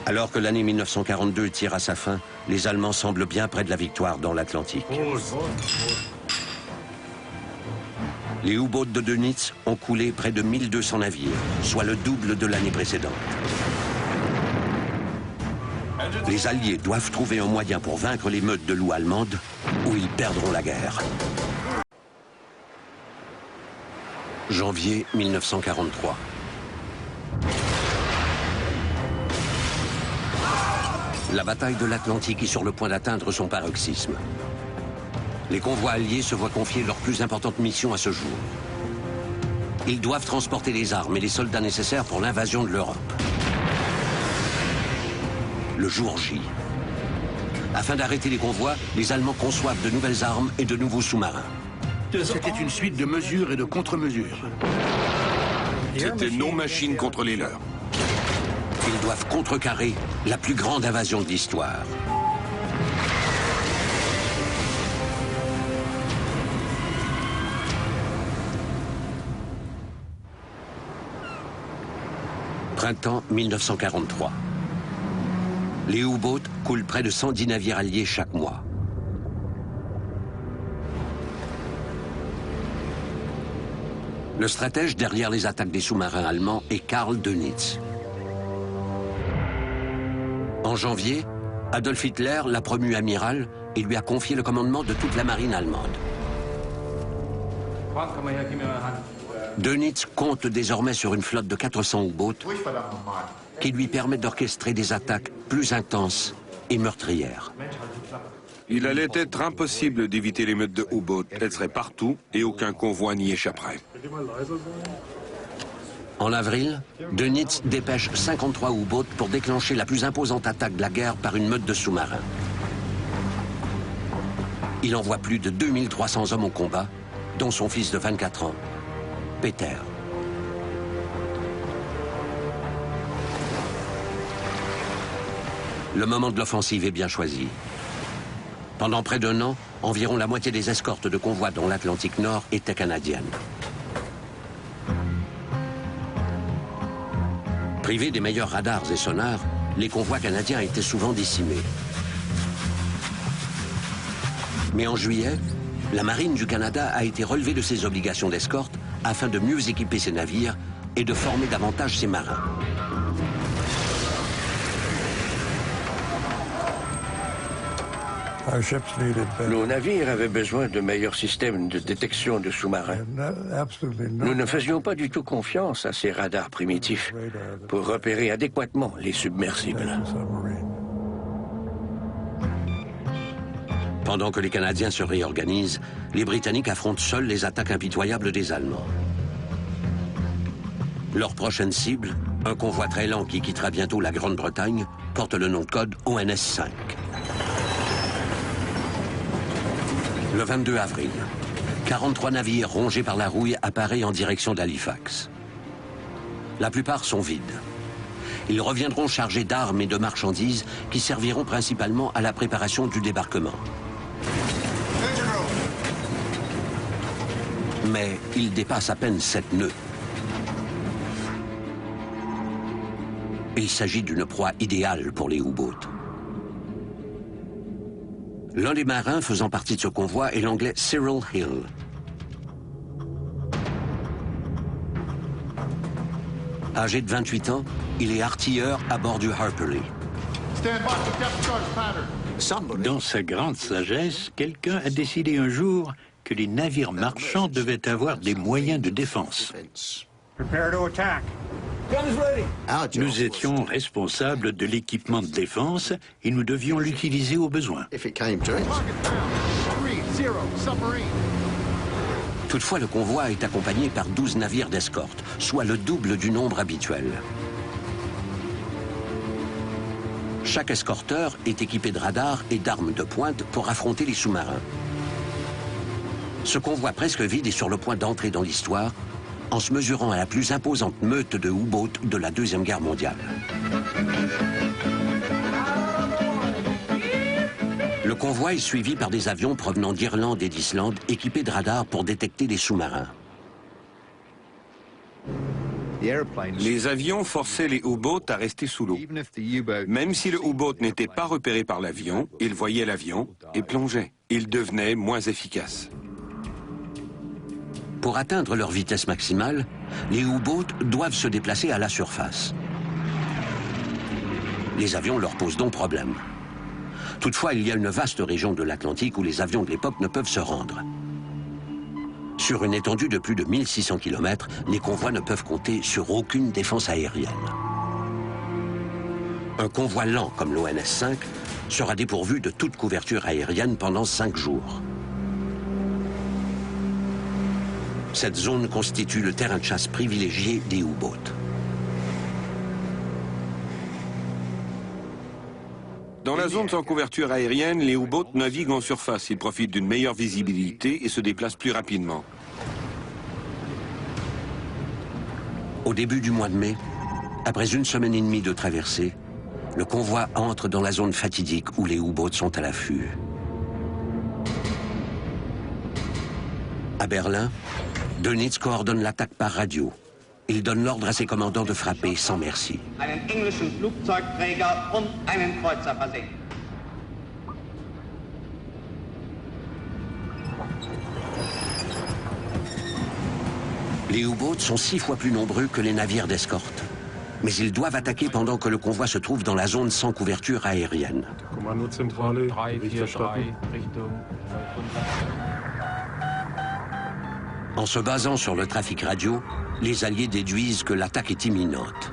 Alors que l'année 1942 tire à sa fin, les Allemands semblent bien près de la victoire dans l'Atlantique. Les U-boats de Dönitz ont coulé près de 1200 navires, soit le double de l'année précédente. Les Alliés doivent trouver un moyen pour vaincre les meutes de loups allemandes ou ils perdront la guerre. Janvier 1943. La bataille de l'Atlantique est sur le point d'atteindre son paroxysme. Les convois alliés se voient confier leur plus importante mission à ce jour. Ils doivent transporter les armes et les soldats nécessaires pour l'invasion de l'Europe. Le jour J. Afin d'arrêter les convois, les Allemands conçoivent de nouvelles armes et de nouveaux sous-marins. C'était une suite de mesures et de contre-mesures. C'était nos machines contre les leurs. Ils doivent contrecarrer la plus grande invasion de l'histoire. Printemps 1943. Les U-boats coulent près de 110 navires alliés chaque mois. Le stratège derrière les attaques des sous-marins allemands est Karl Dönitz. En janvier, Adolf Hitler l'a promu amiral et lui a confié le commandement de toute la marine allemande. Dönitz compte désormais sur une flotte de 400 U-boats qui lui permet d'orchestrer des attaques plus intenses et meurtrières. Il allait être impossible d'éviter les meutes de U-boats. Elles seraient partout et aucun convoi n'y échapperait. En avril, Dönitz dépêche 53 U-boats pour déclencher la plus imposante attaque de la guerre par une meute de sous-marins. Il envoie plus de 2300 hommes au combat, dont son fils de 24 ans, Peter. Le moment de l'offensive est bien choisi. Pendant près d'un an, environ la moitié des escortes de convois dans l'Atlantique Nord étaient canadiennes. Privés des meilleurs radars et sonars, les convois canadiens étaient souvent décimés. Mais en juillet, la marine du Canada a été relevée de ses obligations d'escorte afin de mieux équiper ses navires et de former davantage ses marins. Nos navires avaient besoin de meilleurs systèmes de détection de sous-marins. Nous ne faisions pas du tout confiance à ces radars primitifs pour repérer adéquatement les submersibles. Pendant que les Canadiens se réorganisent, les Britanniques affrontent seuls les attaques impitoyables des Allemands. Leur prochaine cible, un convoi très lent qui quittera bientôt la Grande-Bretagne, porte le nom de code ONS-5. Le 22 avril, 43 navires rongés par la rouille apparaissent en direction d'Halifax. La plupart sont vides. Ils reviendront chargés d'armes et de marchandises qui serviront principalement à la préparation du débarquement. Mais ils dépassent à peine 7 nœuds. Il s'agit d'une proie idéale pour les U-boats. L'un des marins faisant partie de ce convoi est l'anglais Cyril Hill. Âgé de 28 ans, il est artilleur à bord du Harper Lee. Dans sa grande sagesse, quelqu'un a décidé un jour que les navires marchands devaient avoir des moyens de défense. Nous étions responsables de l'équipement de défense et nous devions l'utiliser au besoin. Toutefois, le convoi est accompagné par 12 navires d'escorte, soit le double du nombre habituel. Chaque escorteur est équipé de radars et d'armes de pointe pour affronter les sous-marins. Ce convoi presque vide est sur le point d'entrer dans l'histoire en se mesurant à la plus imposante meute de U-boats de la Deuxième Guerre mondiale. Le convoi est suivi par des avions provenant d'Irlande et d'Islande équipés de radars pour détecter les sous-marins. Les avions forçaient les U-boats à rester sous l'eau. Même si le U-boat n'était pas repéré par l'avion, ils voyaient l'avion et plongeaient. Ils devenaient moins efficaces. Pour atteindre leur vitesse maximale, les U-boats doivent se déplacer à la surface. Les avions leur posent donc problème. Toutefois, il y a une vaste région de l'Atlantique où les avions de l'époque ne peuvent se rendre. Sur une étendue de plus de 1600 km, les convois ne peuvent compter sur aucune défense aérienne. Un convoi lent comme l'ONS-5 sera dépourvu de toute couverture aérienne pendant 5 jours. Cette zone constitue le terrain de chasse privilégié des U-boats. Dans la zone sans couverture aérienne, les U-boats naviguent en surface. Ils profitent d'une meilleure visibilité et se déplacent plus rapidement. Au début du mois de mai, après une semaine et demie de traversée, le convoi entre dans la zone fatidique où les U-boats sont à l'affût. À Berlin, Dönitz coordonne l'attaque par radio. Il donne l'ordre à ses commandants de frapper sans merci. Les U-boats sont 6 fois plus nombreux que les navires d'escorte. Mais ils doivent attaquer pendant que le convoi se trouve dans la zone sans couverture aérienne. En se basant sur le trafic radio, les Alliés déduisent que l'attaque est imminente.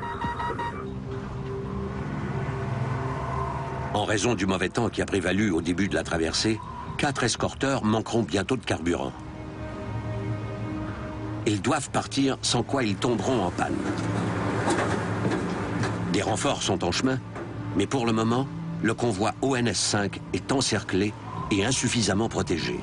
En raison du mauvais temps qui a prévalu au début de la traversée, 4 escorteurs manqueront bientôt de carburant. Ils doivent partir, sans quoi ils tomberont en panne. Des renforts sont en chemin, mais pour le moment, le convoi ONS-5 est encerclé et insuffisamment protégé.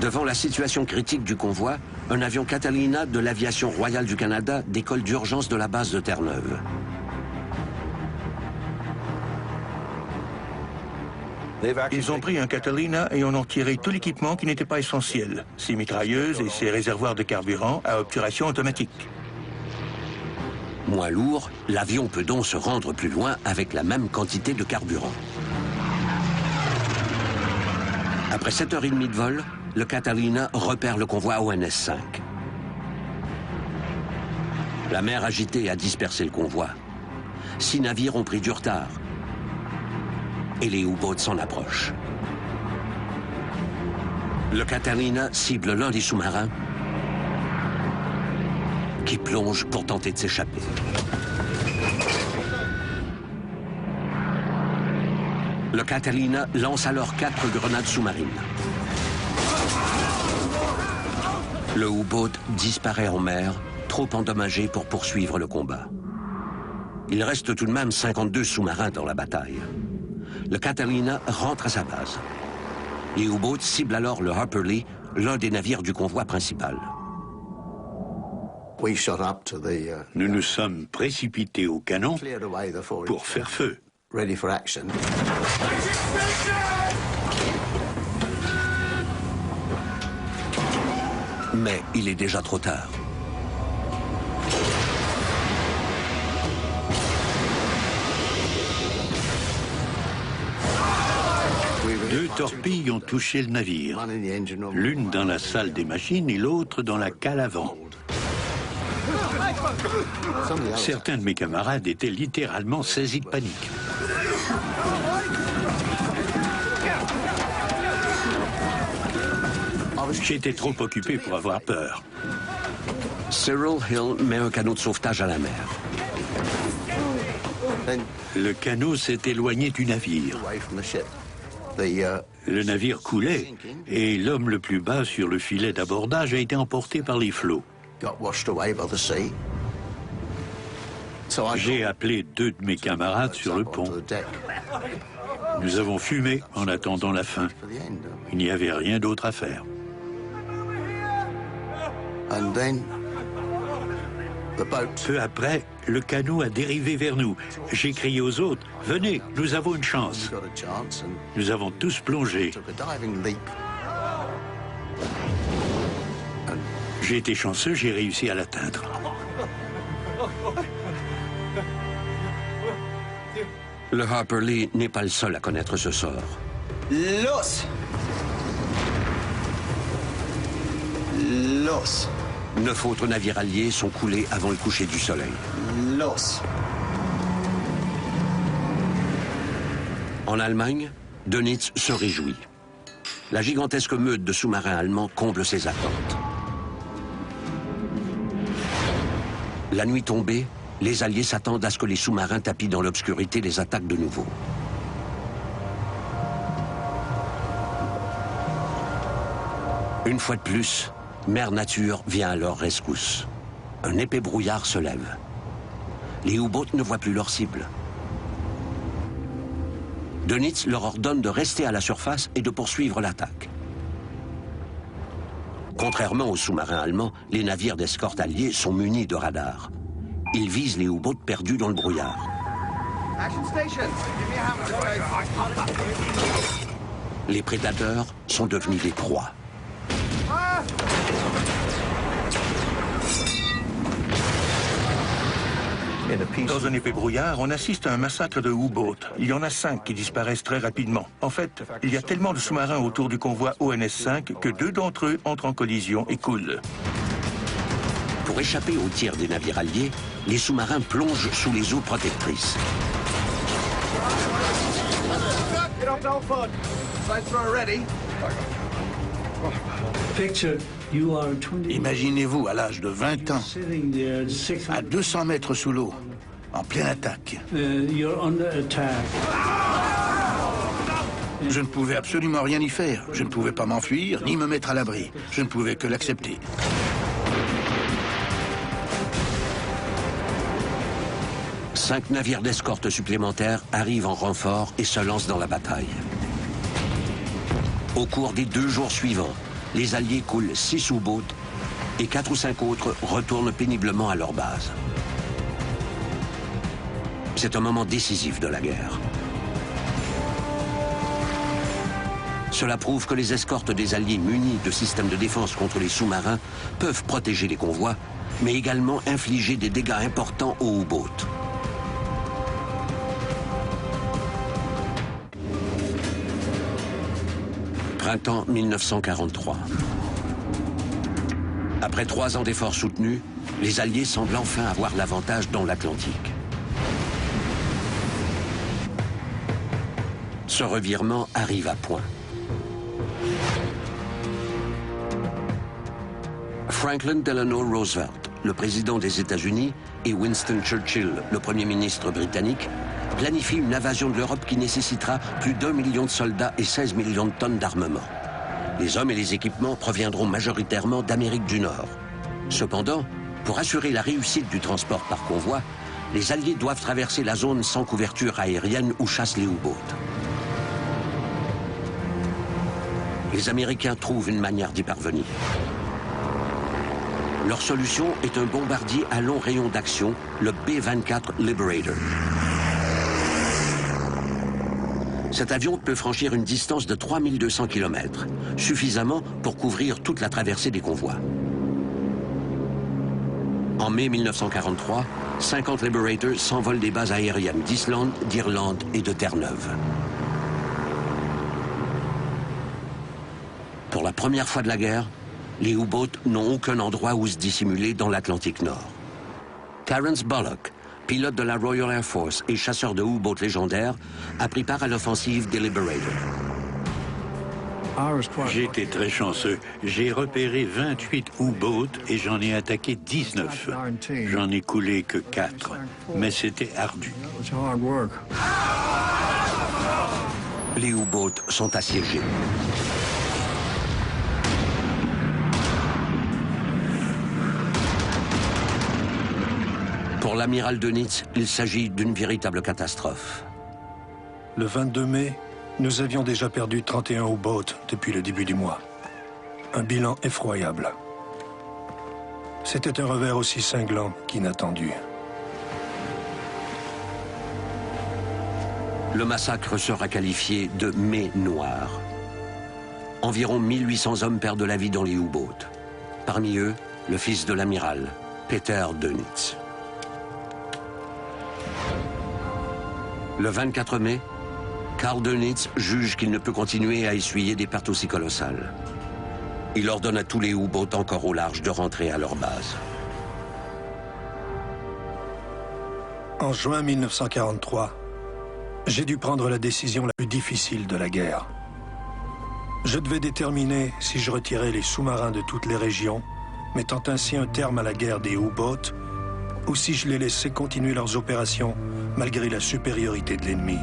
Devant la situation critique du convoi, un avion Catalina de l'Aviation royale du Canada décolle d'urgence de la base de Terre-Neuve. Ils ont pris un Catalina et en ont tiré tout l'équipement qui n'était pas essentiel. Ses mitrailleuses et ses réservoirs de carburant à obturation automatique. Moins lourd, l'avion peut donc se rendre plus loin avec la même quantité de carburant. Après 7h30 de vol, le Catalina repère le convoi ONS-5. La mer agitée a dispersé le convoi. 6 navires ont pris du retard. Et les U-boats s'en approchent. Le Catalina cible l'un des sous-marins qui plonge pour tenter de s'échapper. Le Catalina lance alors 4 grenades sous-marines. Le U-boat disparaît en mer, trop endommagé pour poursuivre le combat. Il reste tout de même 52 sous-marins dans la bataille. Le Catalina rentre à sa base. Les U-boats ciblent alors le Harper Lee, l'un des navires du convoi principal. Nous nous sommes précipités au canon pour faire feu. Mais il est déjà trop tard. Deux torpilles ont touché le navire. L'une dans la salle des machines et l'autre dans la cale avant. Certains de mes camarades étaient littéralement saisis de panique. J'étais trop occupé pour avoir peur. Cyril Hill met un canot de sauvetage à la mer. Le canot s'est éloigné du navire. Le navire coulait et l'homme le plus bas sur le filet d'abordage a été emporté par les flots. J'ai appelé 2 de mes camarades sur le pont. Nous avons fumé en attendant la fin. Il n'y avait rien d'autre à faire. Peu après, le canot a dérivé vers nous. J'ai crié aux autres, « Venez, nous avons une chance ». Nous avons tous plongé. J'ai été chanceux, j'ai réussi à l'atteindre. Le Harper Lee n'est pas le seul à connaître ce sort. Los! 9 autres navires alliés sont coulés avant le coucher du soleil. En Allemagne, Dönitz se réjouit. La gigantesque meute de sous-marins allemands comble ses attentes. La nuit tombée, les Alliés s'attendent à ce que les sous-marins tapis dans l'obscurité les attaquent de nouveau. Une fois de plus, Mère Nature vient à leur rescousse. Un épais brouillard se lève. Les U-boats ne voient plus leur cible. Dönitz leur ordonne de rester à la surface et de poursuivre l'attaque. Contrairement aux sous-marins allemands, les navires d'escorte alliés sont munis de radars. Ils visent les U-boats perdus dans le brouillard. Les prédateurs sont devenus des proies. Dans un épais brouillard, on assiste à un massacre de U-boats. Il y en a 5 qui disparaissent très rapidement. En fait, il y a tellement de sous-marins autour du convoi ONS-5 que 2 d'entre eux entrent en collision et coulent. Pour échapper aux tirs des navires alliés, les sous-marins plongent sous les eaux protectrices. Imaginez-vous à l'âge de 20 ans, à 200 mètres sous l'eau, en pleine attaque. Je ne pouvais absolument rien y faire. Je ne pouvais pas m'enfuir, ni me mettre à l'abri. Je ne pouvais que l'accepter. Cinq navires d'escorte supplémentaires arrivent en renfort et se lancent dans la bataille. Au cours des 2 jours suivants, les Alliés coulent 6 U-boats et 4 ou 5 autres retournent péniblement à leur base. C'est un moment décisif de la guerre. Cela prouve que les escortes des Alliés munis de systèmes de défense contre les sous-marins peuvent protéger les convois, mais également infliger des dégâts importants aux U-boats. Printemps 1943. Après 3 ans d'efforts soutenus, les Alliés semblent enfin avoir l'avantage dans l'Atlantique. Ce revirement arrive à point. Franklin Delano Roosevelt, le président des États-Unis, et Winston Churchill, le Premier ministre britannique, planifient une invasion de l'Europe qui nécessitera plus d'1 million de soldats et 16 millions de tonnes d'armement. Les hommes et les équipements proviendront majoritairement d'Amérique du Nord. Cependant, pour assurer la réussite du transport par convoi, les Alliés doivent traverser la zone sans couverture aérienne où chassent les U-boats. Les Américains trouvent une manière d'y parvenir. Leur solution est un bombardier à long rayon d'action, le B-24 Liberator. Cet avion peut franchir une distance de 3200 km, suffisamment pour couvrir toute la traversée des convois. En mai 1943, 50 Liberators s'envolent des bases aériennes d'Islande, d'Irlande et de Terre-Neuve. Pour la première fois de la guerre, les U-boats n'ont aucun endroit où se dissimuler dans l'Atlantique Nord. Terence Bullock, pilote de la Royal Air Force et chasseur de U-boats légendaires, a pris part à l'offensive des Liberator. J'ai été très chanceux. J'ai repéré 28 U-boats et j'en ai attaqué 19. J'en ai coulé que 4, mais c'était ardu. Les U-boats sont assiégés. Pour l'amiral Dönitz, il s'agit d'une véritable catastrophe. Le 22 mai, nous avions déjà perdu 31 U-boats depuis le début du mois. Un bilan effroyable. C'était un revers aussi cinglant qu'inattendu. Le massacre sera qualifié de mai noir. Environ 1800 hommes perdent la vie dans les U-boats. Parmi eux, le fils de l'amiral, Peter Dönitz. Le 24 mai, Karl Dönitz juge qu'il ne peut continuer à essuyer des pertes aussi colossales. Il ordonne à tous les U-boats encore au large de rentrer à leur base. En juin 1943, J'ai dû prendre la décision la plus difficile de la guerre. Je devais déterminer si je retirais les sous-marins de toutes les régions, mettant ainsi un terme à la guerre des U-boats, ou si je les laissais continuer leurs opérations malgré la supériorité de l'ennemi.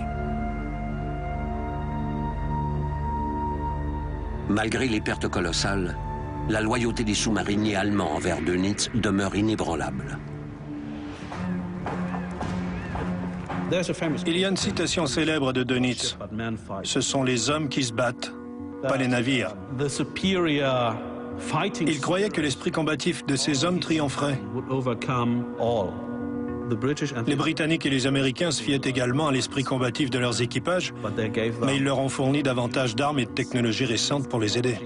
Malgré les pertes colossales, la loyauté des sous-mariniers allemands envers Dönitz demeure inébranlable. Il y a une citation célèbre de Dönitz. Ce sont les hommes qui se battent, pas les navires. Il croyait que l'esprit combatif de ces hommes triompherait. Les Britanniques et les Américains se fiaient également à l'esprit combatif de leurs équipages, mais ils leur ont fourni davantage d'armes et de technologies récentes pour les aider.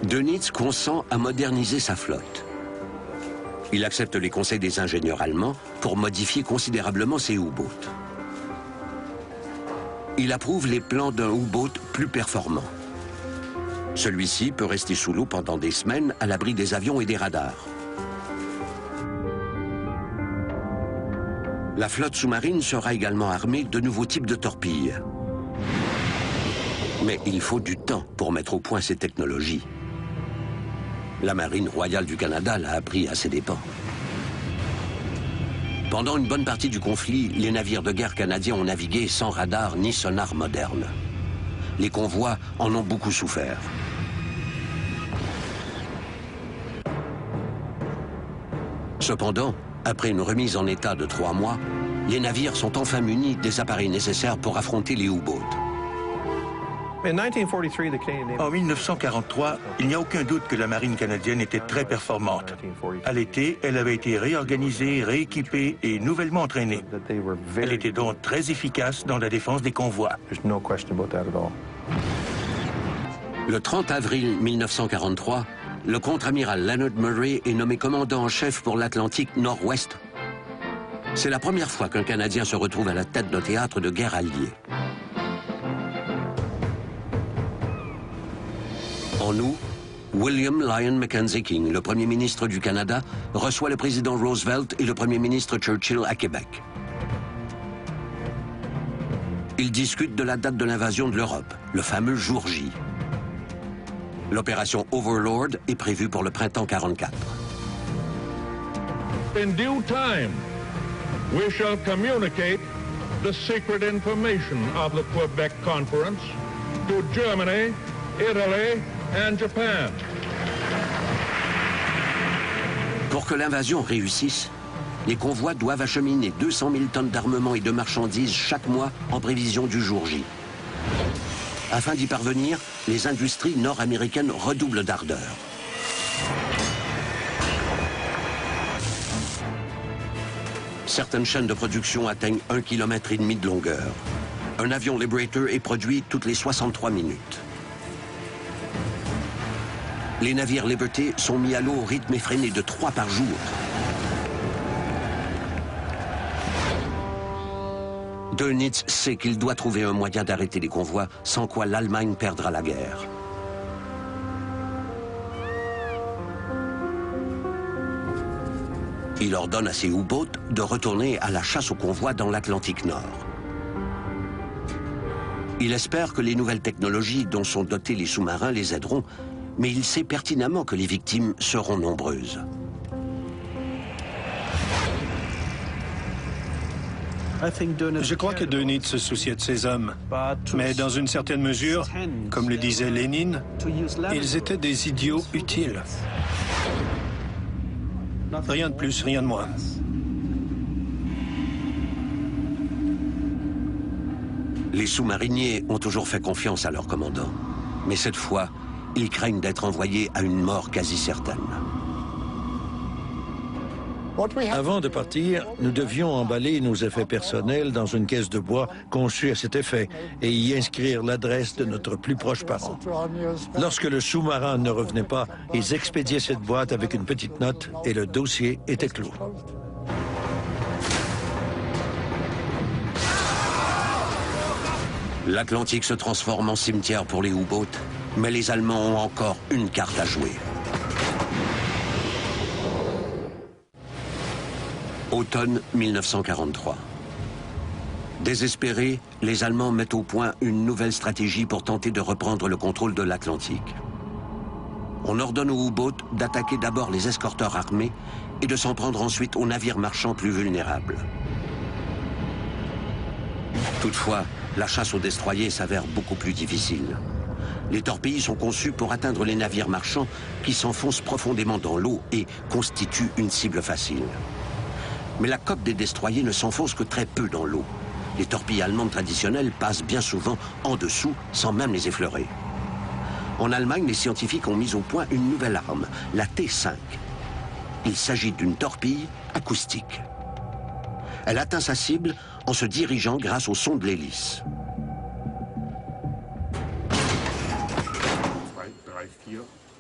Dönitz consent à moderniser sa flotte. Il accepte les conseils des ingénieurs allemands pour modifier considérablement ses U-boats. Il approuve les plans d'un U-boat plus performant. Celui-ci peut rester sous l'eau pendant des semaines à l'abri des avions et des radars. La flotte sous-marine sera également armée de nouveaux types de torpilles. Mais il faut du temps pour mettre au point ces technologies. La Marine royale du Canada l'a appris à ses dépens. Pendant une bonne partie du conflit, les navires de guerre canadiens ont navigué sans radar ni sonar moderne. Les convois en ont beaucoup souffert. Cependant, après une remise en état de 3 mois, les navires sont enfin munis des appareils nécessaires pour affronter les U-boats. En 1943, il n'y a aucun doute que la marine canadienne était très performante. À l'été, elle avait été réorganisée, rééquipée et nouvellement entraînée. Elle était donc très efficace dans la défense des convois. Le 30 avril 1943, le contre-amiral Leonard Murray est nommé commandant en chef pour l'Atlantique Nord-Ouest. C'est la première fois qu'un Canadien se retrouve à la tête d'un théâtre de guerre allié. En août, William Lyon Mackenzie King, le premier ministre du Canada, reçoit le président Roosevelt et le premier ministre Churchill à Québec. Ils discutent de la date de l'invasion de l'Europe, le fameux jour J. L'opération Overlord est prévue pour le printemps 1944. In due time, we shall communicate the secret information of the Quebec Conference to Germany, Italy, and Japan. Pour que l'invasion réussisse, les convois doivent acheminer 200 000 tonnes d'armement et de marchandises chaque mois en prévision du jour J. Afin d'y parvenir, les industries nord-américaines redoublent d'ardeur. Certaines chaînes de production atteignent 1,5 km de longueur. Un avion Liberator est produit toutes les 63 minutes. Les navires Liberty sont mis à l'eau au rythme effréné de 3 par jour. Dönitz sait qu'il doit trouver un moyen d'arrêter les convois, sans quoi l'Allemagne perdra la guerre. Il ordonne à ses U-boats de retourner à la chasse aux convois dans l'Atlantique Nord. Il espère que les nouvelles technologies dont sont dotés les sous-marins les aideront, mais il sait pertinemment que les victimes seront nombreuses. Je crois que Dönitz se souciait de ses hommes, mais dans une certaine mesure, comme le disait Lénine, ils étaient des idiots utiles. Rien de plus, rien de moins. Les sous-mariniers ont toujours fait confiance à leur commandant, mais cette fois, ils craignent d'être envoyés à une mort quasi certaine. Avant de partir, nous devions emballer nos effets personnels dans une caisse de bois conçue à cet effet et y inscrire l'adresse de notre plus proche parent. Lorsque le sous-marin ne revenait pas, ils expédiaient cette boîte avec une petite note et le dossier était clos. L'Atlantique se transforme en cimetière pour les U-boats, mais les Allemands ont encore une carte à jouer. Automne 1943. Désespérés, les Allemands mettent au point une nouvelle stratégie pour tenter de reprendre le contrôle de l'Atlantique. On ordonne aux U-boats d'attaquer d'abord les escorteurs armés et de s'en prendre ensuite aux navires marchands plus vulnérables. Toutefois, la chasse aux destroyers s'avère beaucoup plus difficile. Les torpilles sont conçues pour atteindre les navires marchands qui s'enfoncent profondément dans l'eau et constituent une cible facile. Mais la coque des destroyers ne s'enfonce que très peu dans l'eau. Les torpilles allemandes traditionnelles passent bien souvent en dessous sans même les effleurer. En Allemagne, les scientifiques ont mis au point une nouvelle arme, la T5. Il s'agit d'une torpille acoustique. Elle atteint sa cible en se dirigeant grâce au son de l'hélice.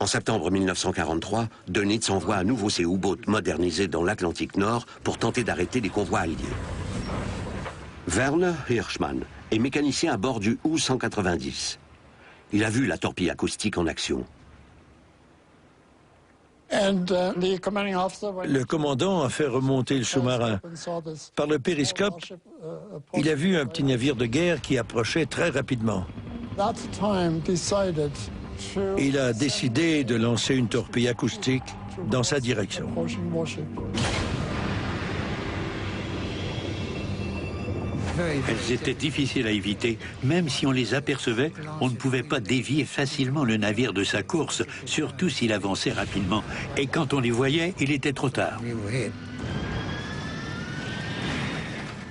En septembre 1943, Dönitz envoie à nouveau ses U-boats modernisés dans l'Atlantique Nord pour tenter d'arrêter les convois alliés. Werner Hirschmann est mécanicien à bord du U-190. Il a vu la torpille acoustique en action. Le commandant a fait remonter le sous-marin. Par le périscope, il a vu un petit navire de guerre qui approchait très rapidement. Il a décidé de lancer une torpille acoustique dans sa direction. Elles étaient difficiles à éviter. Même si on les apercevait, on ne pouvait pas dévier facilement le navire de sa course, surtout s'il avançait rapidement. Et quand on les voyait, il était trop tard.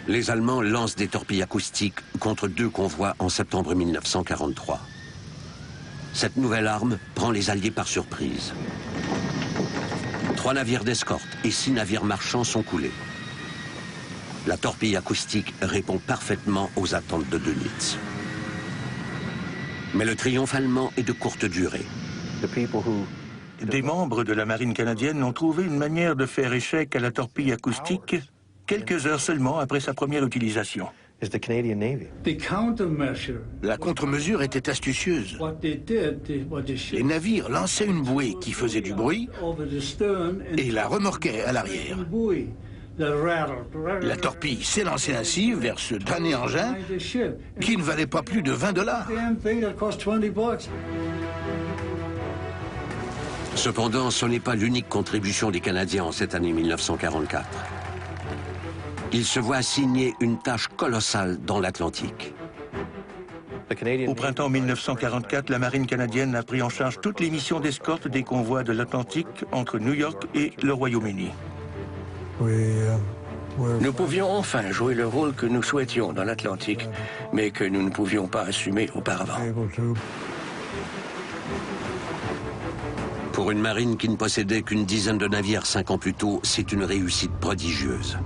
Les Allemands lancent des torpilles acoustiques contre 2 convois en septembre 1943. Cette nouvelle arme prend les Alliés par surprise. 3 navires d'escorte et 6 navires marchands sont coulés. La torpille acoustique répond parfaitement aux attentes de Dönitz. Mais le triomphe allemand est de courte durée. Des membres de la marine canadienne ont trouvé une manière de faire échec à la torpille acoustique quelques heures seulement après sa première utilisation. La contre-mesure était astucieuse. Les navires lançaient une bouée qui faisait du bruit et la remorquaient à l'arrière. La torpille s'élançait ainsi vers ce damné engin qui ne valait pas plus de $20. Cependant, ce n'est pas l'unique contribution des Canadiens en cette année 1944. Ils se voient assigner une tâche colossale dans l'Atlantique. Au printemps 1944, la marine canadienne a pris en charge toutes les missions d'escorte des convois de l'Atlantique entre New York et le Royaume-Uni. Nous pouvions enfin jouer le rôle que nous souhaitions dans l'Atlantique, mais que nous ne pouvions pas assumer auparavant. Pour une marine qui ne possédait qu'une dizaine de navires 5 ans plus tôt, c'est une réussite prodigieuse.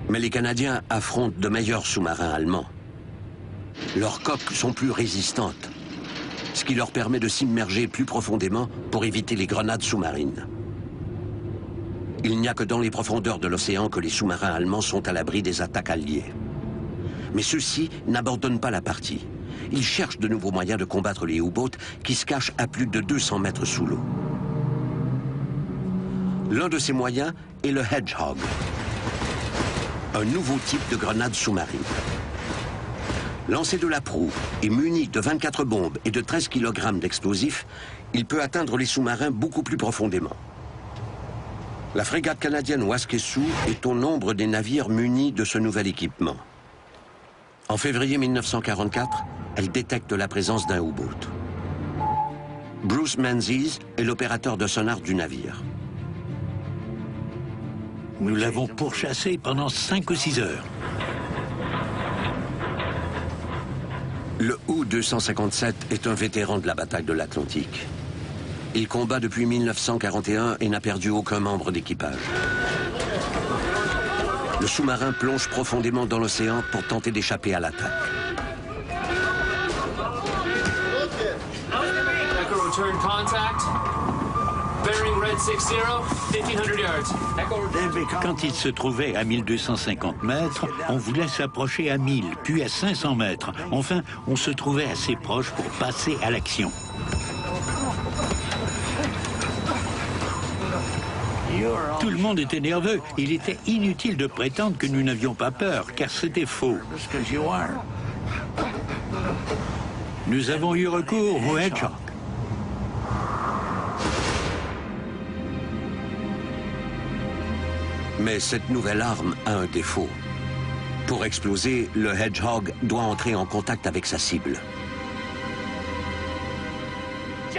Mais les Canadiens affrontent de meilleurs sous-marins allemands. Leurs coques sont plus résistantes, ce qui leur permet de s'immerger plus profondément pour éviter les grenades sous-marines. Il n'y a que dans les profondeurs de l'océan que les sous-marins allemands sont à l'abri des attaques alliées. Mais ceux-ci n'abandonnent pas la partie. Ils cherchent de nouveaux moyens de combattre les U-boats qui se cachent à plus de 200 mètres sous l'eau. L'un de ces moyens est le Hedgehog, un nouveau type de grenade sous-marine. Lancé de la proue et muni de 24 bombes et de 13 kg d'explosifs, il peut atteindre les sous-marins beaucoup plus profondément. La frégate canadienne Waskesu est au nombre des navires munis de ce nouvel équipement. En février 1944, elle détecte la présence d'un U-boat. Bruce Menzies est l'opérateur de sonar du navire. Nous l'avons pourchassé pendant 5 ou 6 heures. Le U-257 est un vétéran de la bataille de l'Atlantique. Il combat depuis 1941 et n'a perdu aucun membre d'équipage. Le sous-marin plonge profondément dans l'océan pour tenter d'échapper à l'attaque. Quand il se trouvait à 1250 mètres, on voulait s'approcher à 1000, puis à 500 mètres. Enfin, on se trouvait assez proche pour passer à l'action. Tout le monde était nerveux. Il était inutile de prétendre que nous n'avions pas peur, car c'était faux. Nous avons eu recours au Hedgehog. Mais cette nouvelle arme a un défaut. Pour exploser, le Hedgehog doit entrer en contact avec sa cible.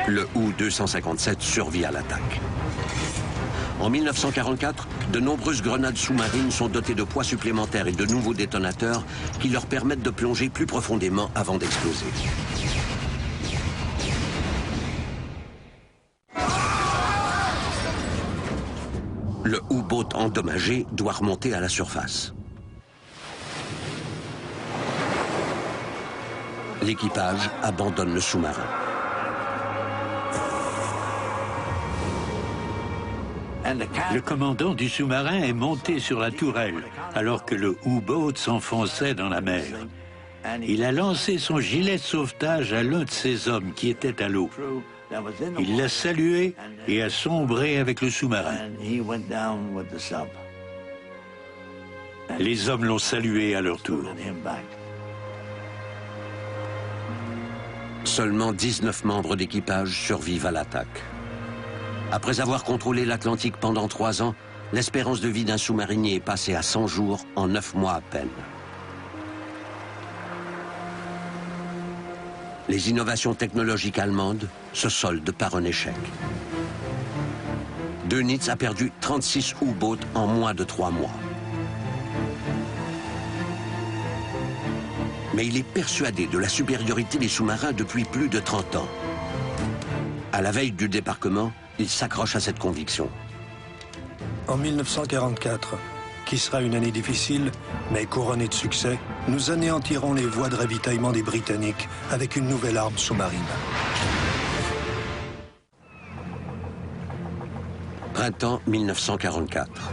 Le U-257 survit à l'attaque. En 1944, de nombreuses grenades sous-marines sont dotées de poids supplémentaires et de nouveaux détonateurs qui leur permettent de plonger plus profondément avant d'exploser. Le U-boat endommagé doit remonter à la surface. L'équipage abandonne le sous-marin. Le commandant du sous-marin est monté sur la tourelle, alors que le U-boat s'enfonçait dans la mer. Il a lancé son gilet de sauvetage à l'un de ses hommes qui était à l'eau. Il l'a salué et a sombré avec le sous-marin. Les hommes l'ont salué à leur tour. Seulement 19 membres d'équipage survivent à l'attaque. Après avoir contrôlé l'Atlantique pendant 3 ans, l'espérance de vie d'un sous-marinier est passée à 100 jours en 9 mois à peine. Les innovations technologiques allemandes se soldent par un échec. Dönitz a perdu 36 U-boats en moins de 3 mois. Mais il est persuadé de la supériorité des sous-marins depuis plus de 30 ans. À la veille du débarquement, il s'accroche à cette conviction. En 1944, qui sera une année difficile, mais couronnée de succès, nous anéantirons les voies de ravitaillement des Britanniques avec une nouvelle arme sous-marine. Printemps 1944.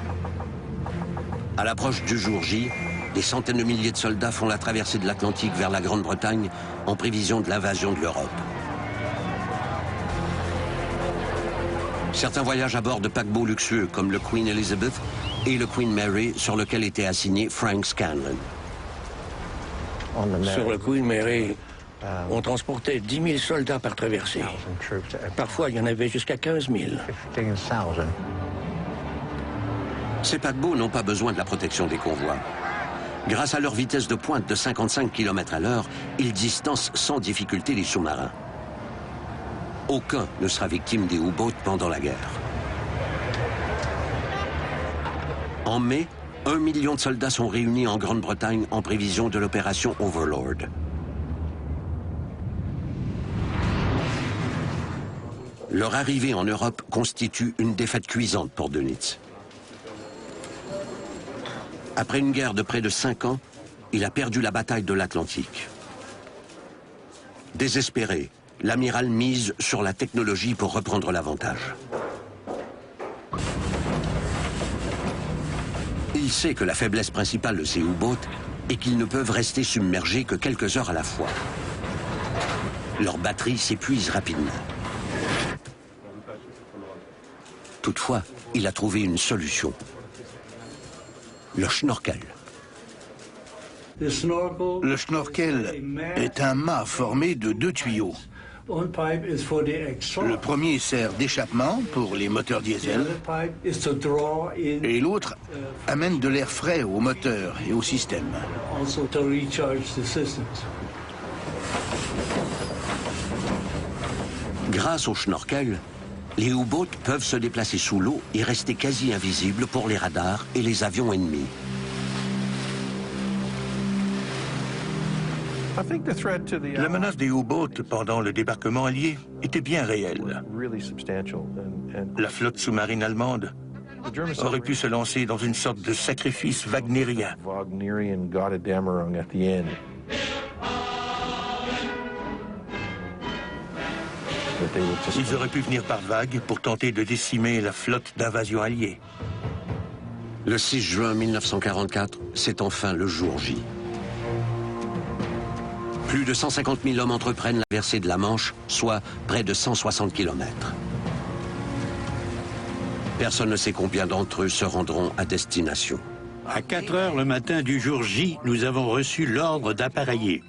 À l'approche du jour J, des centaines de milliers de soldats font la traversée de l'Atlantique vers la Grande-Bretagne en prévision de l'invasion de l'Europe. Certains voyagent à bord de paquebots luxueux comme le Queen Elizabeth et le Queen Mary sur lequel était assigné Frank Scanlon. Sur le Queen Mary, on transportait 10 000 soldats par traversée. Parfois, il y en avait jusqu'à 15 000. Ces paquebots n'ont pas besoin de la protection des convois. Grâce à leur vitesse de pointe de 55 km à l'heure, ils distancent sans difficulté les sous-marins. Aucun ne sera victime des U-boats pendant la guerre. En mai, 1 million de soldats sont réunis en Grande-Bretagne en prévision de l'opération Overlord. Leur arrivée en Europe constitue une défaite cuisante pour Dönitz. Après une guerre de près de 5 ans, il a perdu la bataille de l'Atlantique. Désespéré, l'amiral mise sur la technologie pour reprendre l'avantage. Il sait que la faiblesse principale de ces U-boats est qu'ils ne peuvent rester submergés que quelques heures à la fois. Leur batterie s'épuise rapidement. Toutefois, il a trouvé une solution. Le schnorkel. Le schnorkel est un mât formé de 2 tuyaux. Le premier sert d'échappement pour les moteurs diesel et l'autre amène de l'air frais au moteur et au système. Grâce au schnorkel, les U-boats peuvent se déplacer sous l'eau et rester quasi invisibles pour les radars et les avions ennemis. La menace des U-boats pendant le débarquement allié était bien réelle. La flotte sous-marine allemande aurait pu se lancer dans une sorte de sacrifice wagnérien. Ils auraient pu venir par vagues pour tenter de décimer la flotte d'invasion alliée. Le 6 juin 1944, c'est enfin le jour J. Plus de 150 000 hommes entreprennent la traversée de la Manche, soit près de 160 km. Personne ne sait combien d'entre eux se rendront à destination. À 4 heures le matin du jour J, nous avons reçu l'ordre d'appareiller.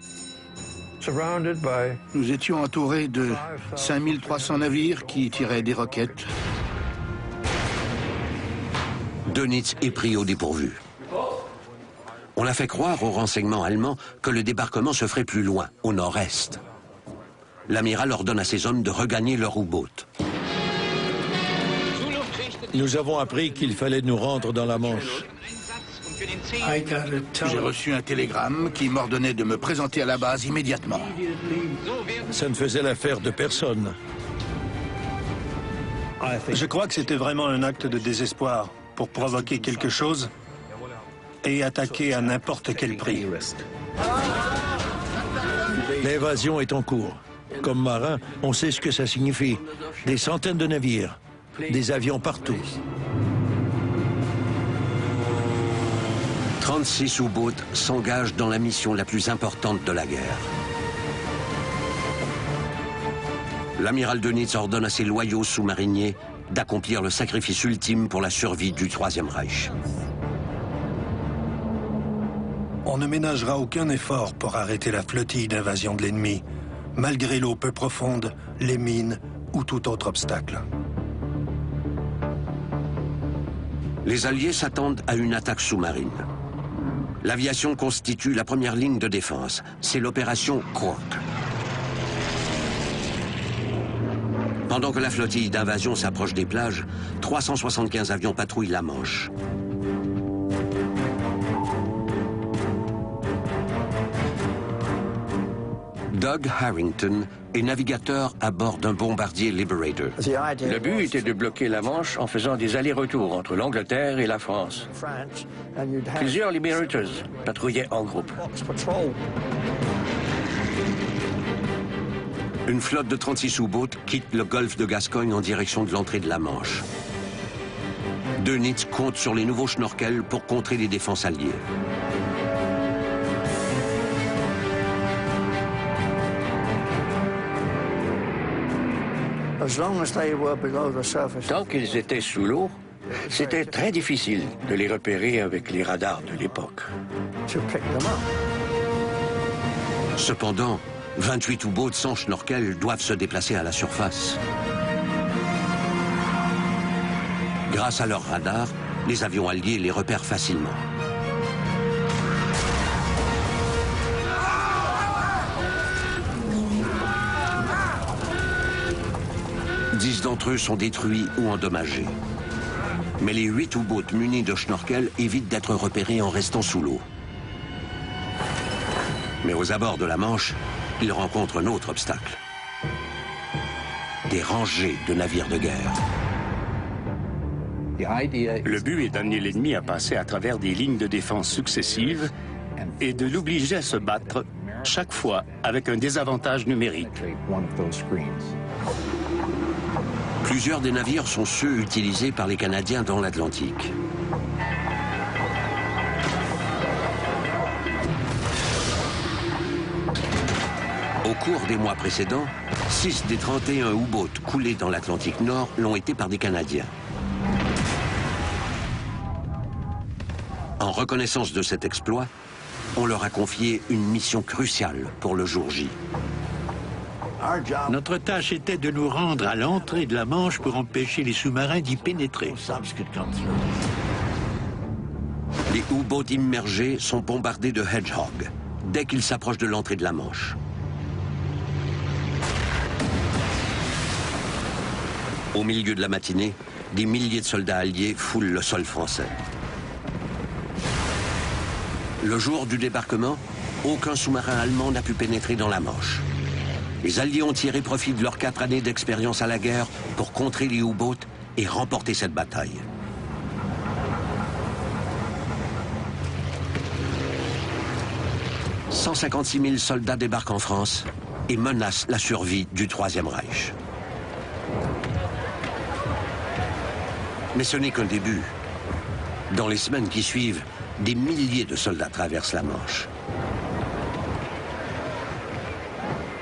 Nous étions entourés de 5300 navires qui tiraient des roquettes. Dönitz est pris au dépourvu. On a fait croire aux renseignements allemands que le débarquement se ferait plus loin, au nord-est. L'amiral ordonne à ses hommes de regagner leur U-boat. Nous avons appris qu'il fallait nous rendre dans la Manche. J'ai reçu un télégramme qui m'ordonnait de me présenter à la base immédiatement. Ça ne faisait l'affaire de personne. Je crois que c'était vraiment un acte de désespoir pour provoquer quelque chose et attaquer à n'importe quel prix. L'invasion est en cours. Comme marin, on sait ce que ça signifie. Des centaines de navires, des avions partout. 36 U-boats s'engagent dans la mission la plus importante de la guerre. L'amiral Dönitz ordonne à ses loyaux sous-mariniers d'accomplir le sacrifice ultime pour la survie du Troisième Reich. On ne ménagera aucun effort pour arrêter la flottille d'invasion de l'ennemi, malgré l'eau peu profonde, les mines ou tout autre obstacle. Les Alliés s'attendent à une attaque sous-marine. L'aviation constitue la première ligne de défense. C'est l'opération Quark. Pendant que la flottille d'invasion s'approche des plages, 375 avions patrouillent la Manche. Doug Harrington est navigateur à bord d'un bombardier Liberator. Le but était de bloquer la Manche en faisant des allers-retours entre l'Angleterre et la France. Plusieurs Liberators patrouillaient en groupe. Une flotte de 36 U-boats quitte le golfe de Gascogne en direction de l'entrée de la Manche. Dönitz compte sur les nouveaux schnorkels pour contrer les défenses alliées. Tant qu'ils étaient sous l'eau, c'était très difficile de les repérer avec les radars de l'époque. Cependant, 28 U-boats sans schnorkel doivent se déplacer à la surface. Grâce à leurs radars, les avions alliés les repèrent facilement. Dix d'entre eux sont détruits ou endommagés. Mais les 8 U-boats munis de schnorkel évitent d'être repérés en restant sous l'eau. Mais aux abords de la Manche, ils rencontrent un autre obstacle. Des rangées de navires de guerre. Le but est d'amener l'ennemi à passer à travers des lignes de défense successives et de l'obliger à se battre chaque fois avec un désavantage numérique. Plusieurs des navires sont ceux utilisés par les Canadiens dans l'Atlantique. Au cours des mois précédents, 6 des 31 U-boats coulés dans l'Atlantique Nord l'ont été par des Canadiens. En reconnaissance de cet exploit, on leur a confié une mission cruciale pour le jour J. Notre tâche était de nous rendre à l'entrée de la Manche pour empêcher les sous-marins d'y pénétrer. Les U-boats immergés sont bombardés de Hedgehog dès qu'ils s'approchent de l'entrée de la Manche. Au milieu de la matinée, des milliers de soldats alliés foulent le sol français. Le jour du débarquement, aucun sous-marin allemand n'a pu pénétrer dans la Manche. Les Alliés ont tiré profit de leurs 4 années d'expérience à la guerre pour contrer les U-boats et remporter cette bataille. « 156 000 soldats débarquent en France et menacent la survie du Troisième Reich. Mais ce n'est qu'un début. Dans les semaines qui suivent, des milliers de soldats traversent la Manche.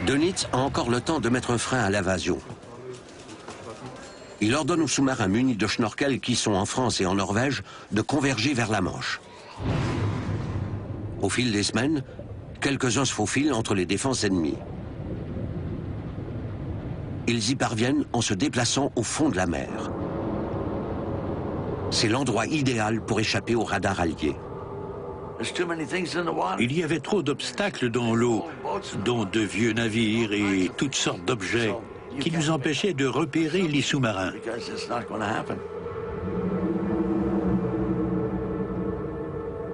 Dönitz a encore le temps de mettre un frein à l'invasion. Il ordonne aux sous-marins munis de schnorkels qui sont en France et en Norvège de converger vers la Manche. Au fil des semaines, quelques-uns se faufilent entre les défenses ennemies. Ils y parviennent en se déplaçant au fond de la mer. C'est l'endroit idéal pour échapper aux radars alliés. Il y avait trop d'obstacles dans l'eau, dont de vieux navires et toutes sortes d'objets qui nous empêchaient de repérer les sous-marins.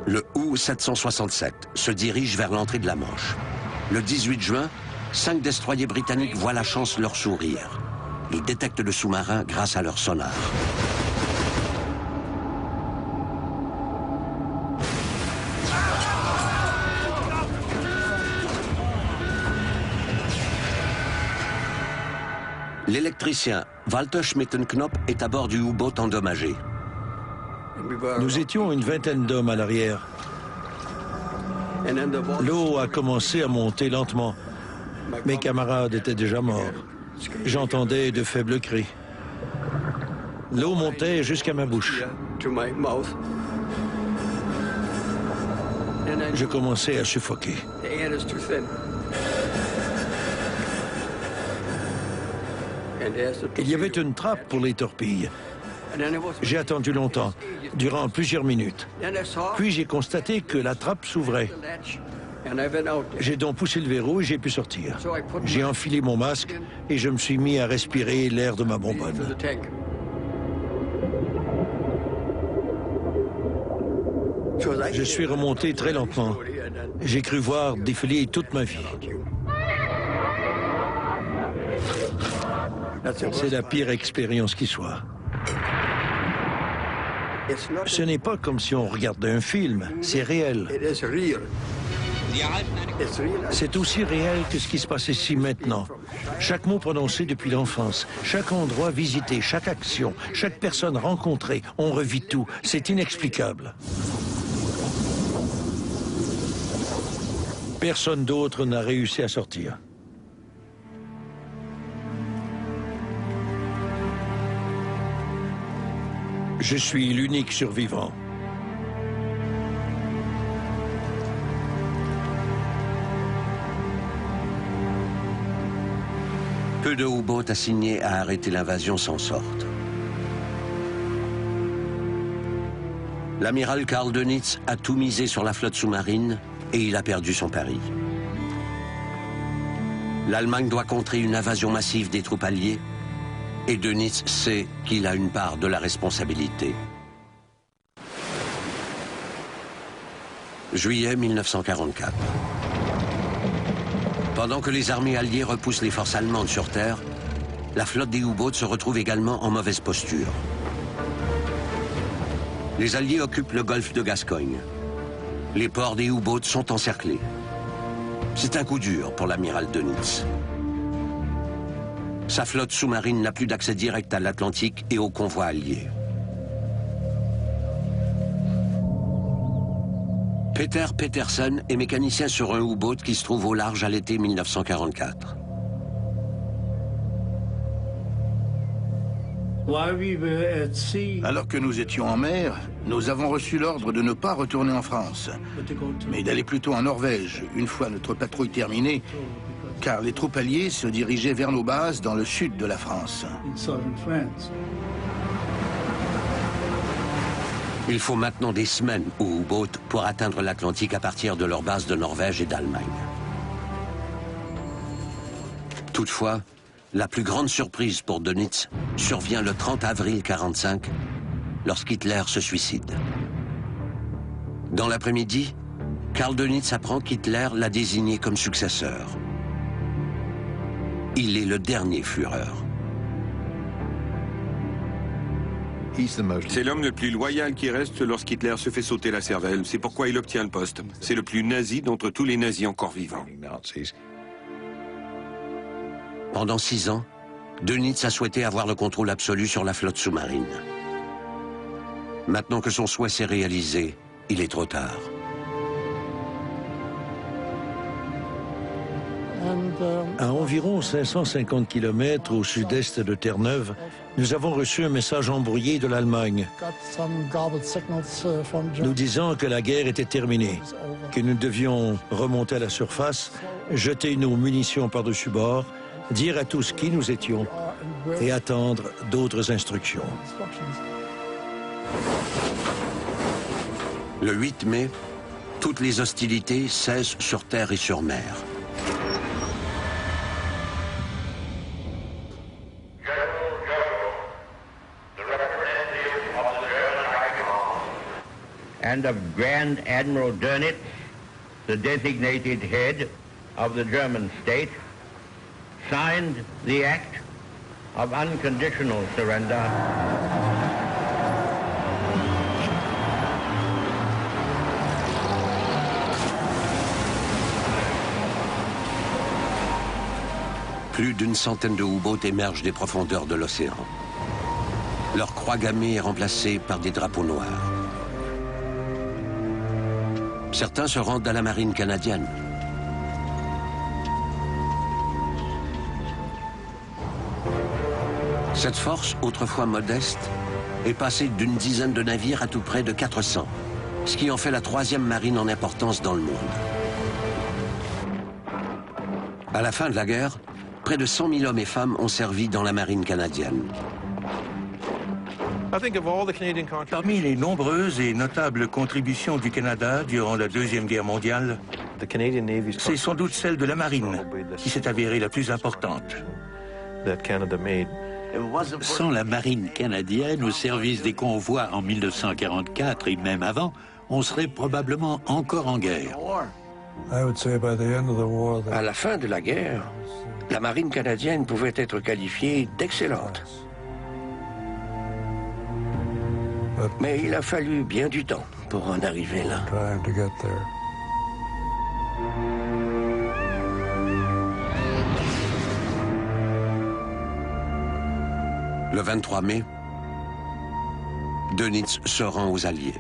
Le U-767 se dirige vers l'entrée de la Manche. Le 18 juin, 5 destroyers britanniques voient la chance leur sourire. Ils détectent le sous-marin grâce à leur sonar. L'électricien Walter Schmittenknop est à bord du U-boat endommagé. Nous étions une vingtaine d'hommes à l'arrière. L'eau a commencé à monter lentement. Mes camarades étaient déjà morts. J'entendais de faibles cris. L'eau montait jusqu'à ma bouche. Je commençais à suffoquer. Il y avait une trappe pour les torpilles. J'ai attendu longtemps, durant plusieurs minutes. Puis j'ai constaté que la trappe s'ouvrait. J'ai donc poussé le verrou et j'ai pu sortir. J'ai enfilé mon masque et je me suis mis à respirer l'air de ma bonbonne. Je suis remonté très lentement. J'ai cru voir défiler toute ma vie. C'est la pire expérience qui soit. Ce n'est pas comme si on regardait un film, c'est réel. C'est aussi réel que ce qui se passe ici maintenant. Chaque mot prononcé depuis l'enfance, chaque endroit visité, chaque action, chaque personne rencontrée, on revit tout. C'est inexplicable. Personne d'autre n'a réussi à sortir. Je suis l'unique survivant. Peu de U-boats assignés à arrêter l'invasion s'en sortent. L'amiral Karl Dönitz a tout misé sur la flotte sous-marine et il a perdu son pari. L'Allemagne doit contrer une invasion massive des troupes alliées et Dönitz sait qu'il a une part de la responsabilité. Juillet 1944. Pendant que les armées alliées repoussent les forces allemandes sur terre, la flotte des U-boats se retrouve également en mauvaise posture. Les Alliés occupent le golfe de Gascogne. Les ports des U-boats sont encerclés. C'est un coup dur pour l'amiral Dönitz. Sa flotte sous-marine n'a plus d'accès direct à l'Atlantique et aux convois alliés. Peter Peterson est mécanicien sur un U-boat qui se trouve au large à l'été 1944. Alors que nous étions en mer, nous avons reçu l'ordre de ne pas retourner en France, mais d'aller plutôt en Norvège, une fois notre patrouille terminée, car les troupes alliées se dirigeaient vers nos bases dans le sud de la France. Il faut maintenant des semaines aux U-boats pour atteindre l'Atlantique à partir de leurs bases de Norvège et d'Allemagne. Toutefois, la plus grande surprise pour Dönitz survient le 30 avril 1945, lorsqu'Hitler se suicide. Dans l'après-midi, Karl Dönitz apprend qu'Hitler l'a désigné comme successeur. Il est le dernier Führer. C'est l'homme le plus loyal qui reste lorsqu'Hitler se fait sauter la cervelle. C'est pourquoi il obtient le poste. C'est le plus nazi d'entre tous les nazis encore vivants. Pendant 6 ans, Dönitz a souhaité avoir le contrôle absolu sur la flotte sous-marine. Maintenant que son souhait s'est réalisé, il est trop tard. À environ 550 km au sud-est de Terre-Neuve, nous avons reçu un message embrouillé de l'Allemagne, nous disant que la guerre était terminée, que nous devions remonter à la surface, jeter nos munitions par-dessus bord, dire à tous qui nous étions et attendre d'autres instructions. Le 8 mai, toutes les hostilités cessent sur terre et sur mer. And of Grand Admiral Dönitz, the designated head of the German state, signed the act of unconditional surrender. Plus d'une centaine de U-boats émergent des profondeurs de l'océan. Leur croix gammée est remplacée par des drapeaux noirs. Certains se rendent à la marine canadienne. Cette force, autrefois modeste, est passée d'une dizaine de navires à tout près de 400, ce qui en fait la troisième marine en importance dans le monde. À la fin de la guerre, près de 100 000 hommes et femmes ont servi dans la marine canadienne. Parmi les nombreuses et notables contributions du Canada durant la Deuxième Guerre mondiale, c'est sans doute celle de la marine qui s'est avérée la plus importante. Sans la marine canadienne au service des convois en 1944 et même avant, on serait probablement encore en guerre. À la fin de la guerre, la marine canadienne pouvait être qualifiée d'excellente. Mais il a fallu bien du temps pour en arriver là. Le 23 mai, Dönitz se rend aux Alliés,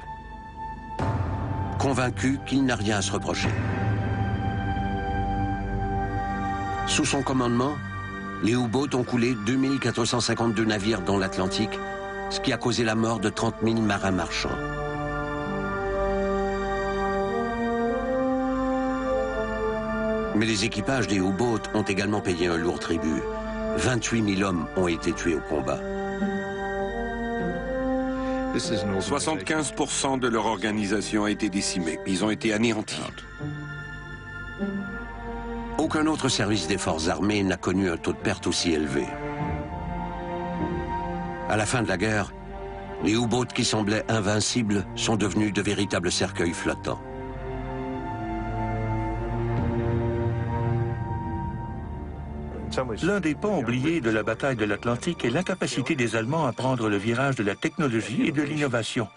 convaincu qu'il n'a rien à se reprocher. Sous son commandement, les U-boats ont coulé 2452 navires dans l'Atlantique, ce qui a causé la mort de 30 000 marins marchands. Mais les équipages des U-boats ont également payé un lourd tribut. 28 000 hommes ont été tués au combat. 75% de leur organisation a été décimée. Ils ont été anéantis. Aucun autre service des forces armées n'a connu un taux de perte aussi élevé. À la fin de la guerre, les U-boats qui semblaient invincibles sont devenus de véritables cercueils flottants. L'un des pans oubliés de la bataille de l'Atlantique est l'incapacité des Allemands à prendre le virage de la technologie et de l'innovation.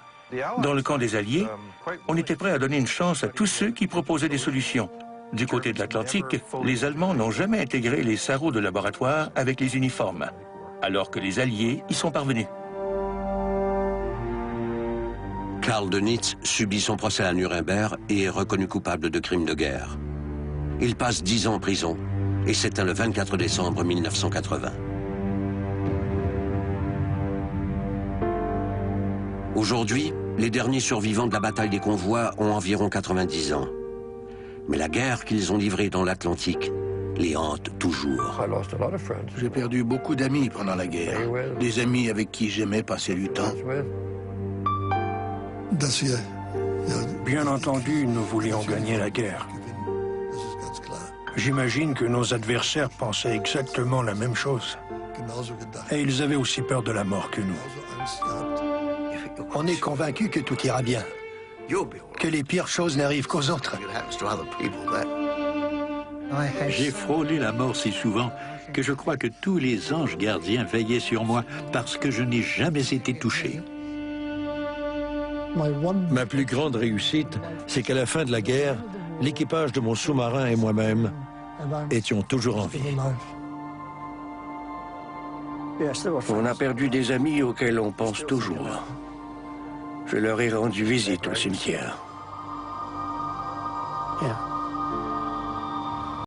Dans le camp des Alliés, on était prêt à donner une chance à tous ceux qui proposaient des solutions. Du côté de l'Atlantique, les Allemands n'ont jamais intégré les sarraux de laboratoire avec les uniformes, alors que les Alliés y sont parvenus. Karl Dönitz subit son procès à Nuremberg et est reconnu coupable de crimes de guerre. Il passe 10 ans en prison et s'éteint le 24 décembre 1980. Aujourd'hui, les derniers survivants de la bataille des convois ont environ 90 ans. Mais la guerre qu'ils ont livrée dans l'Atlantique les hante toujours. J'ai perdu beaucoup d'amis pendant la guerre. Des amis avec qui j'aimais passer du temps. Bien entendu, nous voulions gagner la guerre. J'imagine que nos adversaires pensaient exactement la même chose. Et ils avaient aussi peur de la mort que nous. On est convaincu que tout ira bien. Que les pires choses n'arrivent qu'aux autres. J'ai frôlé la mort si souvent que je crois que tous les anges gardiens veillaient sur moi parce que je n'ai jamais été touché. Ma plus grande réussite, c'est qu'à la fin de la guerre, l'équipage de mon sous-marin et moi-même étions toujours en vie. On a perdu des amis auxquels on pense toujours. Je leur ai rendu visite au cimetière.